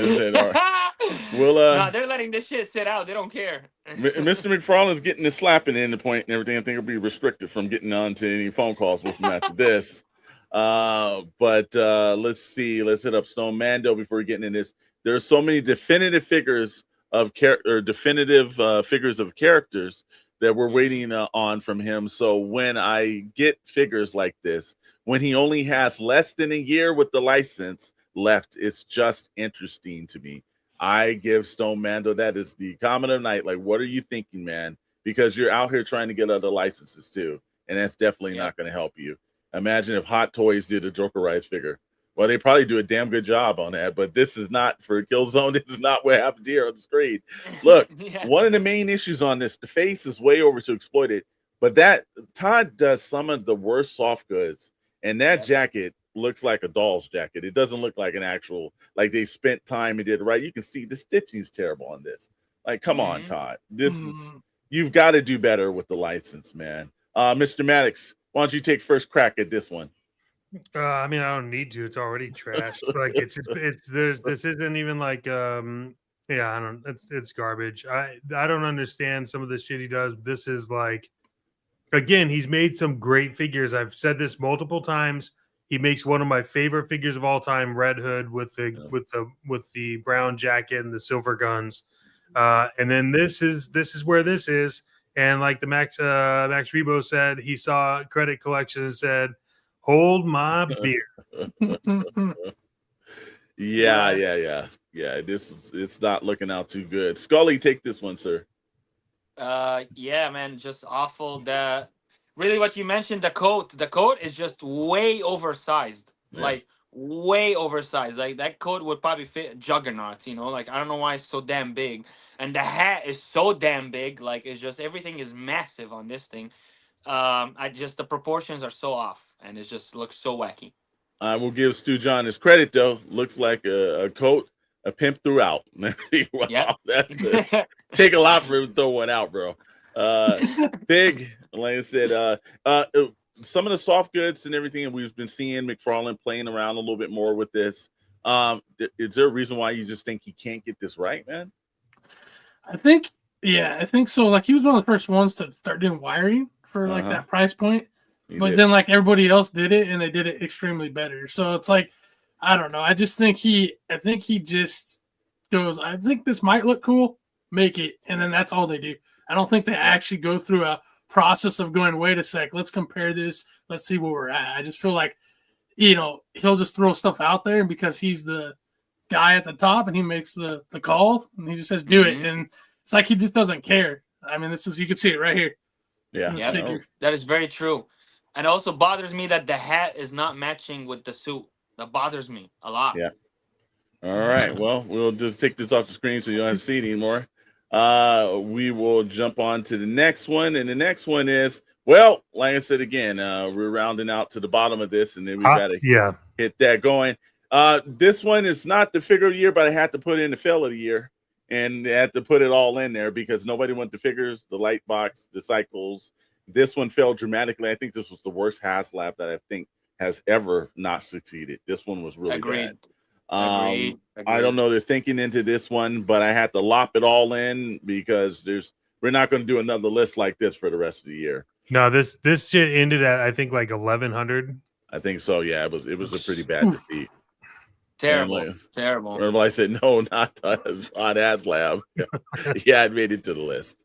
S6: no, they're letting this shit sit out. They don't care.
S5: Mr. McFarlane's getting the slapping in the point and everything. I think it'll be restricted from getting on to any phone calls with him after this. But let's see. Let's hit up Stone Mando before we get into this. There are so many definitive figures of definitive figures of characters that we're waiting on from him. So when I get figures like this, when he only has less than a year with the license left, it's just interesting to me. I give Stone Mando that is the comment of the night. Like, what are you thinking, man? Because you're out here trying to get other licenses too, and that's definitely not going to help you. Imagine if Hot Toys did a Jokerized figure. Well, they probably do a damn good job on that, but this is not for Killzone. This is not what happened here on the screen. Look, one of the main issues on this, the face is way over to exploit it, but that Todd does some of the worst soft goods, and that jacket looks like a doll's jacket. It doesn't look like an actual, like they spent time and did it right. You can see the stitching is terrible on this. Like, come on, Todd. This is, you've got to do better with the license, man. Mr. Maddox, why don't you take first crack at this one?
S4: I mean, I don't need to. It's already trashed. Like this isn't even like it's garbage. I don't understand some of the shit he does. This is like, again, he's made some great figures. I've said this multiple times. He makes one of my favorite figures of all time, Red Hood with the brown jacket and the silver guns. And then this is where this is. And like the Max Rebo said, he saw credit collection and said, "Hold my beer."
S5: Yeah. It's not looking out too good. Scully, take this one, sir.
S6: Yeah, man, just awful. Really what you mentioned, the coat is just way oversized. Like way oversized. Like that coat would probably fit Juggernaut, you know, like I don't know why it's so damn big. And the hat is so damn big, like it's just everything is massive on this thing. The proportions are so off, and it just looks so wacky.
S5: I will give Stu John his credit though. Looks like a coat a pimp throughout. Wow, that's take a lot for him to throw one out, bro. Big, like I said, some of the soft goods and everything, and we've been seeing McFarlane playing around a little bit more with this. Is there a reason why you just think he can't get this right, man?
S7: I think so. Like he was one of the first ones to start doing wiring for like that price point. But then like everybody else did it and they did it extremely better. So it's like, I don't know. I think he just goes, I think this might look cool, make it, and then that's all they do. I don't think they actually go through a process of going, wait a sec, let's compare this, let's see where we're at. I just feel like, he'll just throw stuff out there, and because he's the guy at the top and he makes the call and he just says do it, and it's like he just doesn't care. I mean, you can see it right here.
S6: Yeah, that is very true. And it also bothers me that the hat is not matching with the suit. That bothers me a lot.
S5: Yeah. All right. Well, we'll just take this off the screen so you don't have to see it anymore. We will jump on to the next one. And the next one is, well, like I said again, we're rounding out to the bottom of this, and then we got to hit that going. This one is not the figure of the year, but I had to put in the fail of the year. And they had to put it all in there because nobody wanted the figures, the light box, the cycles. This one failed dramatically. I think this was the worst HasLab that I think has ever not succeeded. This one was really bad.
S6: Agreed.
S5: I don't know. They're thinking into this one, but I had to lop it all in because we're not going to do another list like this for the rest of the year.
S4: No, this shit ended at I think like 1,100.
S5: I think so. Yeah, it was a pretty bad defeat.
S6: Terrible.
S5: Remember I said no, not on HasLab. Yeah, I made it to the list.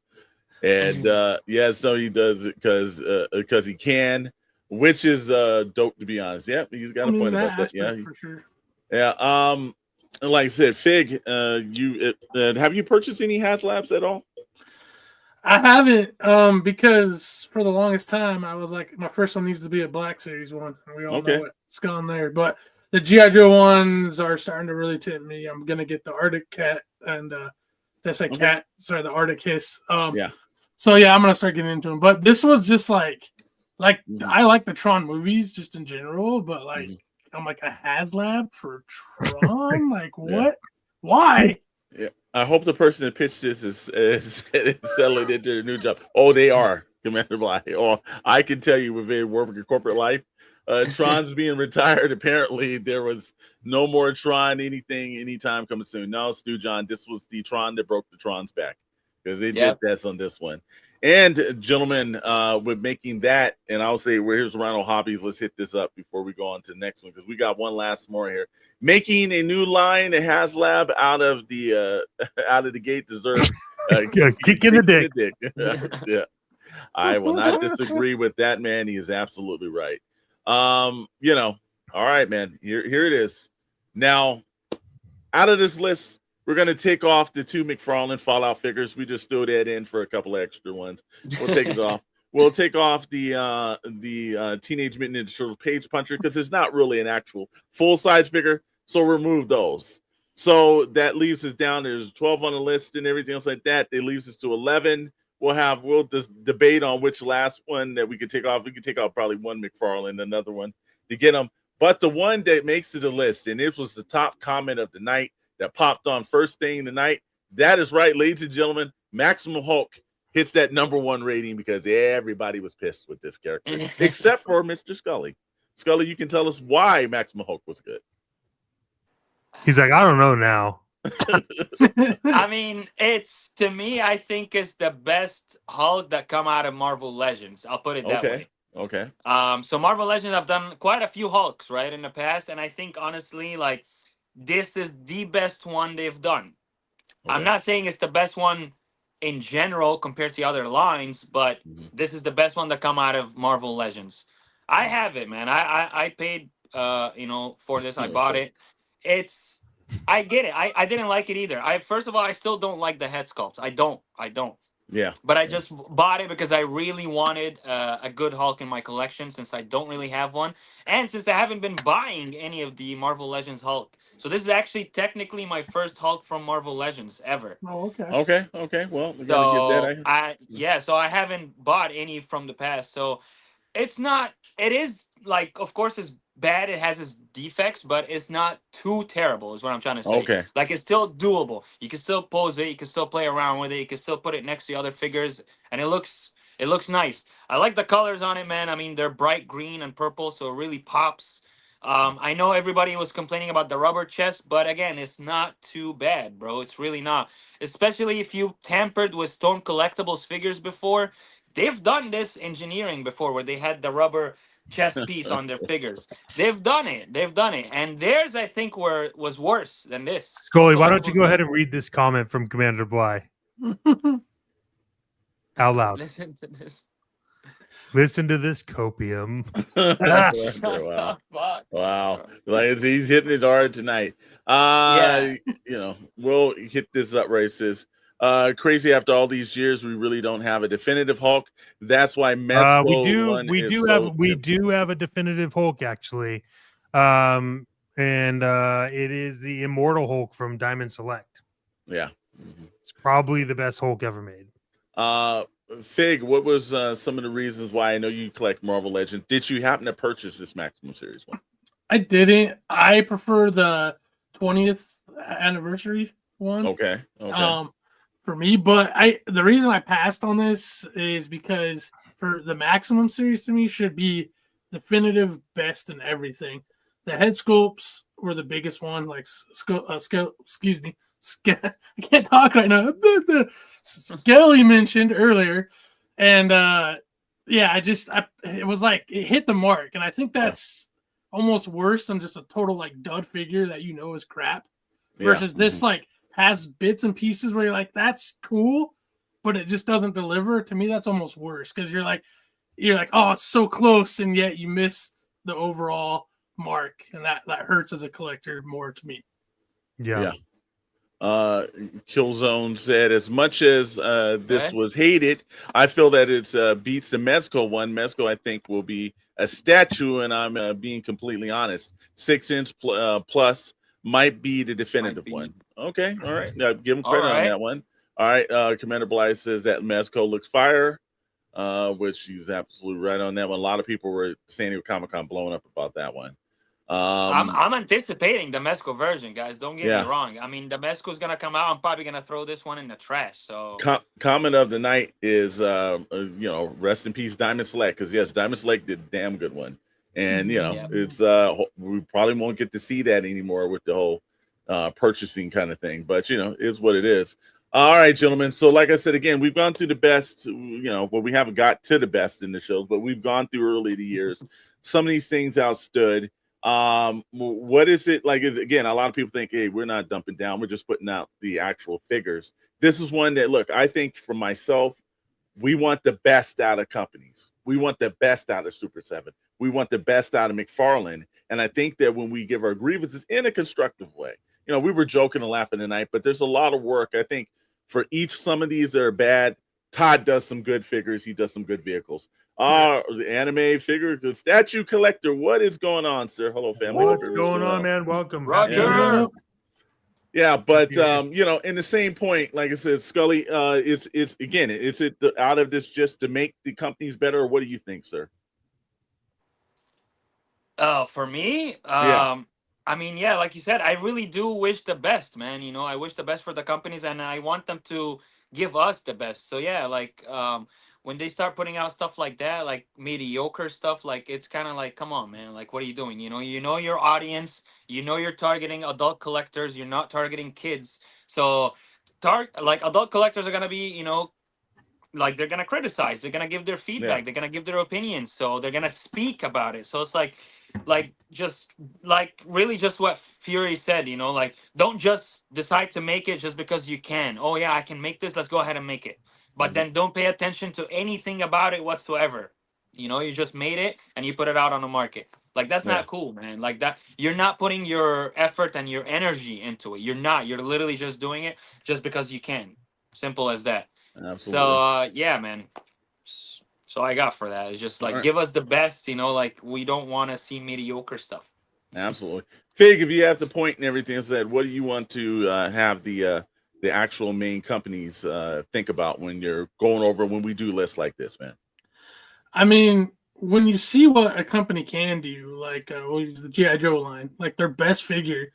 S5: And so he does it because he can, which is dope, to be honest. Yep, he's got a point about that. Yeah,
S7: for sure.
S5: Yeah. And like I said, Fig, have you purchased any HasLabs at all?
S7: I haven't, because for the longest time I was like, my first one needs to be a Black Series one. We all know what's gone there, but the G.I. Joe ones are starting to really tempt me. I'm gonna get the Arctic Cat and the Arctic Hiss. So yeah, I'm gonna start getting into them. But this was just like I like the Tron movies just in general, but like I'm like a HasLab for Tron. Like what? Why?
S5: Yeah, I hope the person that pitched this is selling into their new job. Oh, they are, Commander Bly. Oh, I can tell you, with working in corporate life, Tron's being retired. Apparently, there was no more Tron anytime coming soon. No, Stu John, this was the Tron that broke the Tron's back because they did that on this one. And gentlemen, with making that, and I'll say, here's Ronald Hobbies. Let's hit this up before we go on to the next one because we got one last more here. Making a new line that HasLab out of the gate deserves
S4: kick in the dick.
S5: Yeah, I will not disagree with that, man. He is absolutely right. All right, man. Here it is. Now, out of this list, we're gonna take off the 2 McFarlane Fallout figures. We just threw that in for a couple of extra ones. We'll take it off. We'll take off the Teenage Mutant Ninja Turtles Page Puncher because it's not really an actual full-size figure. So remove those. So that leaves us down. There's 12 on the list and everything else like that. It leaves us to 11. We'll just debate on which last one that we could take off. We could take off probably one McFarlane, another one to get them. But the one that makes it to the list, and this was the top comment of the night that popped on first thing tonight. That is right, ladies and gentlemen. Maximum Hulk hits that #1 rating because everybody was pissed with this character, except for Mr. Scully. Scully, you can tell us why Maximum Hulk was good.
S4: He's like, I don't know now.
S6: I mean, to me, I think it's the best Hulk that come out of Marvel Legends. I'll put it that way.
S5: Okay.
S6: So Marvel Legends, I've done quite a few Hulks, right, in the past, and I think honestly, like, this is the best one they've done. Okay. I'm not saying it's the best one in general compared to the other lines, but this is the best one that come out of Marvel Legends. I have it, man. I paid for this. I bought it. I get it. I didn't like it either. First of all, I still don't like the head sculpts. I don't.
S5: Yeah.
S6: But I just bought it because I really wanted a good Hulk in my collection since I don't really have one. And since I haven't been buying any of the Marvel Legends Hulk. So this is actually technically my first Hulk from Marvel Legends ever.
S7: Oh, okay.
S5: Okay. Well, we gotta get that.
S6: So I haven't bought any from the past. So it is like, of course it's bad. It has its defects, but it's not too terrible is what I'm trying to say.
S5: Okay.
S6: Like, it's still doable. You can still pose it. You can still play around with it. You can still put it next to other figures. And it looks nice. I like the colors on it, man. I mean, they're bright green and purple, so it really pops. I know everybody was complaining about the rubber chest, but again, it's not too bad, bro. It's really not. Especially if you tampered with Storm Collectibles figures before. They've done this engineering before where they had the rubber chest piece on their figures. They've done it. They've done it. And theirs, I think, was worse than this. Storm
S4: Scully, why don't you
S6: Collectibles
S4: go
S6: was-
S4: ahead and read this comment from Commander Bly out loud?
S6: Listen to this.
S4: Listen to this copium.
S5: Wow.
S6: Fuck.
S5: Wow. Like, he's hitting it hard tonight.
S6: Yeah.
S5: We'll hit this up right. It says, crazy after all these years, we really don't have a definitive Hulk. That's why Mesco
S4: we do have a definitive Hulk actually. And it is the Immortal Hulk from Diamond Select.
S5: Yeah.
S4: It's probably the best Hulk ever made.
S5: Fig, what was some of the reasons why I know you collect Marvel Legends? Did you happen to purchase this Maximum Series one?
S7: I didn't. I prefer the 20th anniversary one.
S5: Okay.
S7: For me, but the reason I passed on this is because for the Maximum Series to me should be definitive best in everything. The head sculpts were the biggest one, like excuse me. I can't talk right now. The Skelly mentioned earlier, and it was like it hit the mark, and I think that's almost worse than just a total like dud figure that you know is crap. Versus this like has bits and pieces where you're like that's cool, but it just doesn't deliver. To me, that's almost worse because you're like oh it's so close, and yet you missed the overall mark, and that hurts as a collector more to me.
S4: Yeah.
S5: Killzone said, as much as this was hated, I feel that it's beats the Mezco one. Mezco, I think, will be a statue, and I'm being completely honest. 6-inch plus might be the definitive one. Okay, all right. Now, give him credit on that one. All right, Commander Blythe says that Mezco looks fire, which he's absolutely right on that one. A lot of people were San Diego Comic-Con blowing up about that one.
S6: I'm anticipating the Mezco version, guys. Don't get me wrong. I mean, the Mezco's gonna come out. I'm probably gonna throw this one in the trash. So
S5: comment of the night is rest in peace Diamond Select, because yes, Diamond Select did a damn good one, and it's we probably won't get to see that anymore with the whole purchasing kind of thing, but is what it is. All right, gentlemen. So like I said again, we've gone through the best. We haven't got to the best in the shows, but we've gone through early the years. Some of these things outstood. What is it like? Again, a lot of people think, hey, we're not dumping down, we're just putting out the actual figures. This is one that, look, I think for myself, we want the best out of companies. We want the best out of Super 7. We want the best out of McFarlane. And I think that when we give our grievances in a constructive way, we were joking and laughing tonight, but there's a lot of work. I think for some of these that are bad, Todd does some good figures. He does some good vehicles. The anime figure, the statue collector. What is going on, sir? Hello, family.
S4: What's going on, man? Welcome,
S6: Roger.
S5: Yeah, but in the same point, like I said, Scully, it's out of this just to make the companies better, or what do you think, sir?
S6: For me, I mean, like you said, I really do wish the best, man. I wish the best for the companies, and I want them to give us the best. So when they start putting out stuff like that, like mediocre stuff, like it's kind of like, come on, man, like what are you doing? You know your audience, you're targeting adult collectors, you're not targeting kids. So like adult collectors are gonna be, like they're gonna criticize, they're gonna give their feedback, they're gonna give their opinions, so they're gonna speak about it. So it's like just really just what Fury said, like don't just decide to make it just because you can. Oh yeah, I can make this, let's go ahead and make it. But then don't pay attention to anything about it whatsoever. You just made it and you put it out on the market. Like that's not cool, man. Like that, you're not putting your effort and your energy into it. You're literally just doing it just because you can. Simple as that.
S5: Absolutely.
S6: So man. So I got for that. It's just like give us the best, like we don't want to see mediocre stuff.
S5: Absolutely. Fig, if you have the point and everything said, what do you want to have the actual main companies think about when you're going over when we do lists like this, man?
S7: I mean, when you see what a company can do, like we'll use the G.I. Joe line, like their best figure.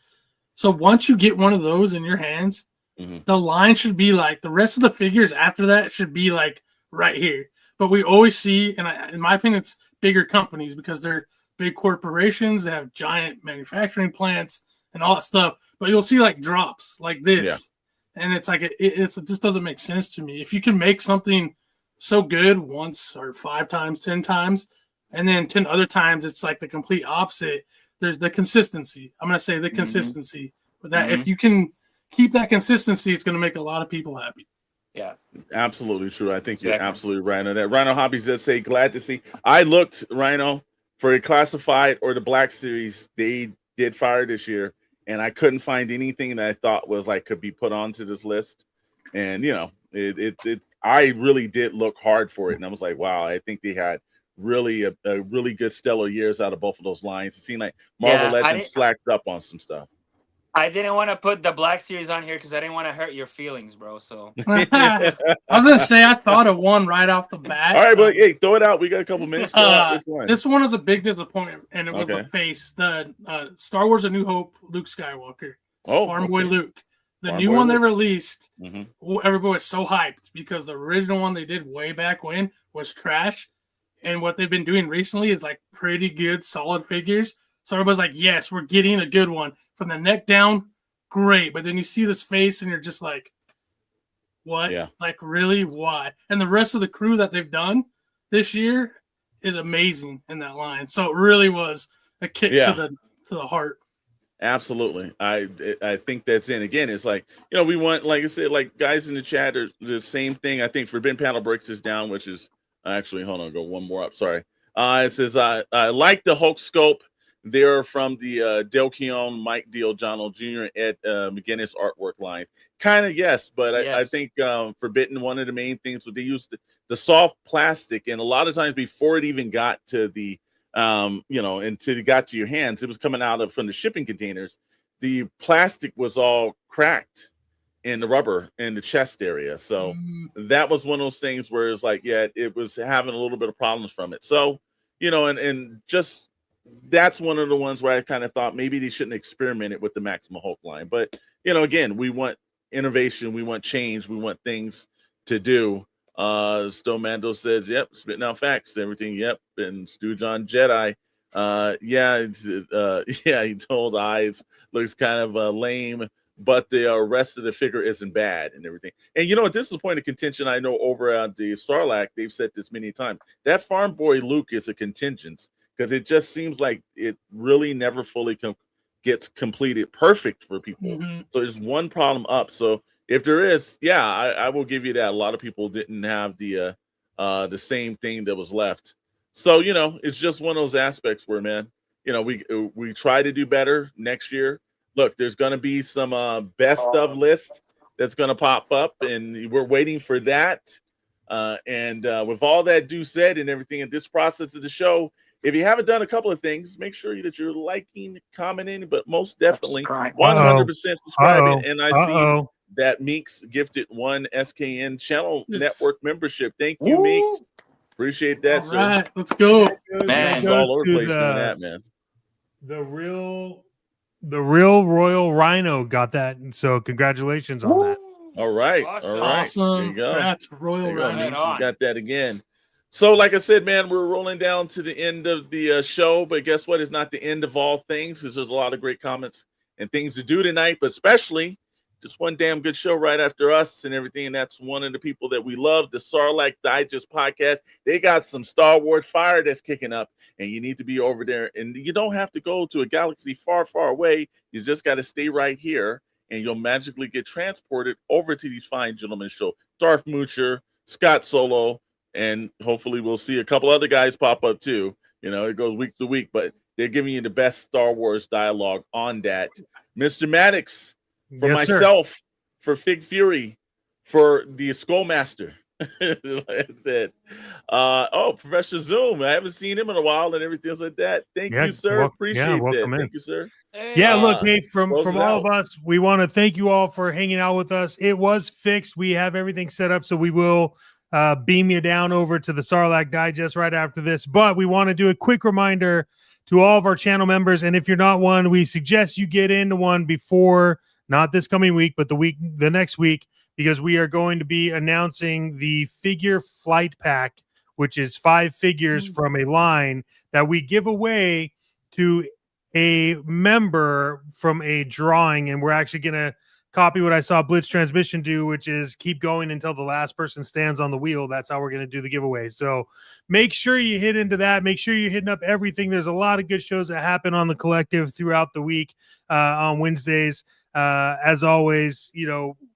S7: So once you get one of those in your hands, the line should be like the rest of the figures after that should be like right here. But we always see, and in my opinion, it's bigger companies because they're big corporations that have giant manufacturing plants and all that stuff. But you'll see like drops like this, and it's like it just doesn't make sense to me. If you can make something so good once or 5 times, 10 times, and then 10 other times it's like the complete opposite. There's the consistency. I'm gonna say the consistency. But that if you can keep that consistency, it's gonna make a lot of people happy.
S6: Yeah,
S5: absolutely true. I think you're absolutely right on that. Rhino Hobbies does say glad to see. I looked, Rhino, for the classified or the Black Series. They did fire this year, and I couldn't find anything that I thought was like could be put onto this list. And you know, I really did look hard for it, and I was like, wow, I think they had really a really good stellar years out of both of those lines. It seemed like Marvel Legends slacked up on some stuff.
S6: I didn't want to put the Black Series on here because I didn't want to hurt your feelings, bro. So
S7: I was gonna say I thought of one right off the bat.
S5: All right, but hey, throw it out. We got a couple minutes. Which one?
S7: This one was a big disappointment, and it was the face. The Star Wars: A New Hope, Luke Skywalker. Farm Boy Luke. The new one they released, everybody was so hyped because the original one they did way back when was trash, and what they've been doing recently is like pretty good, solid figures. So everybody's like, yes, we're getting a good one. From the neck down, great. But then you see this face and you're just like, what?
S5: Yeah.
S7: Like, really? Why? And the rest of the crew that they've done this year is amazing in that line. So it really was a kick to the heart.
S5: Absolutely. I think that's in. Again, it's like, you know, we want, like I said, like guys in the chat are the same thing. I think Forbidden Panel breaks this down, which is actually, hold on, go one more up. Sorry. It says, I like the Hulk scope. They're from the Del Keown, Mike Deal, John O. Jr., Ed McGinnis artwork lines. Kind of, yes, but I think Forbidden, one of the main things was they used the soft plastic, and a lot of times before it even got to the, you know, until it got to your hands, it was coming out from the shipping containers. The plastic was all cracked in the rubber in the chest area. So that was one of those things where it's like, yeah, it was having a little bit of problems from it. So, you know, and just, that's one of the ones where I kind of thought maybe they shouldn't experiment it with the Maximum Hulk line. But, you know, again, we want innovation, we want change, we want things to do. Stomando says, yep, spitting out facts, everything, yep. And Stu John Jedi, he told eyes looks kind of lame, but the rest of the figure isn't bad and everything. And you know what, this is a point of contention. I know over at the Sarlacc, they've said this many times. That Farm Boy Luke is a contingent, because it just seems like it really never fully gets completed perfect for people. So there's one problem up. So if there is, I will give you that. A lot of people didn't have the same thing that was left. So, you know, it's just one of those aspects where, man, you know, we try to do better next year. Look, there's going to be some best of list that's going to pop up, and we're waiting for that. And with all that due said and everything in this process of the show, if you haven't done a couple of things, make sure that you're liking, commenting, but most definitely 100% subscribing. And I see that Meeks gifted one SKN channel network membership. Thank you, Meeks. Appreciate that,
S7: all
S5: sir.
S7: Right, let's go.
S6: Man,
S5: He's all over the place doing that, man.
S4: The real Royal Rhino got that, and so congratulations on that.
S5: All right,
S6: Awesome.
S5: all right.
S7: Awesome.
S5: There you go.
S7: That's Royal Rhino.
S5: Meeks has got that again. So, like I said, man, we're rolling down to the end of the show, but guess what? It's not the end of all things, because there's a lot of great comments and things to do tonight, but especially just one damn good show right after us and everything. And that's one of the people that we love, the Sarlacc Digest podcast. They got some Star Wars fire that's kicking up, and you need to be over there. And you don't have to go to a galaxy far, far away. You just got to stay right here, and you'll magically get transported over to these fine gentlemen show. Darth Moocher, Scott Solo, and hopefully we'll see a couple other guys pop up too. You know, it goes week to week, but they're giving you the best Star Wars dialogue on that. Mr. Maddox, for myself, for Fig Fury, for the Skullmaster. Like I said, Professor Zoom. I haven't seen him in a while and everything like that. Thank you, sir. Appreciate that. Thank you, sir.
S4: Yeah, look, hey, from all of us, we want to thank you all for hanging out with us. It was fixed. We have everything set up, so we will beam you down over to the Sarlacc Digest right after this. But we want to do a quick reminder to all of our channel members, and if you're not one, we suggest you get into one before, not this coming week, but the next week, because we are going to be announcing the figure flight pack, which is 5 figures from a line that we give away to a member from a drawing, and we're actually going to copy what I saw Blitz Transmission do, which is keep going until the last person stands on the wheel. That's how we're going to do the giveaway. So make sure you hit into that. Make sure you're hitting up everything. There's a lot of good shows that happen on the collective throughout the week on Wednesdays. As always,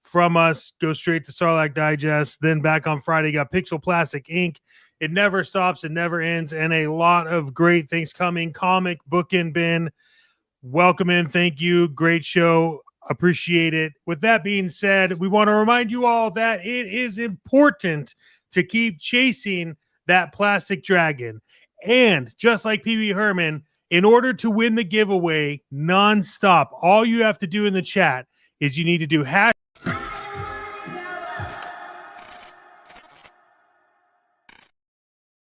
S4: from us, go straight to Sarlacc Digest. Then back on Friday, got Pixel Plastic Inc. It never stops. It never ends. And a lot of great things coming. Comic Book and Bin. Welcome in. Thank you. Great show. Appreciate it. With that being said, we want to remind you all that it is important to keep chasing that plastic dragon. And just like Pee-wee Herman, in order to win the giveaway nonstop, all you have to do in the chat is you need to do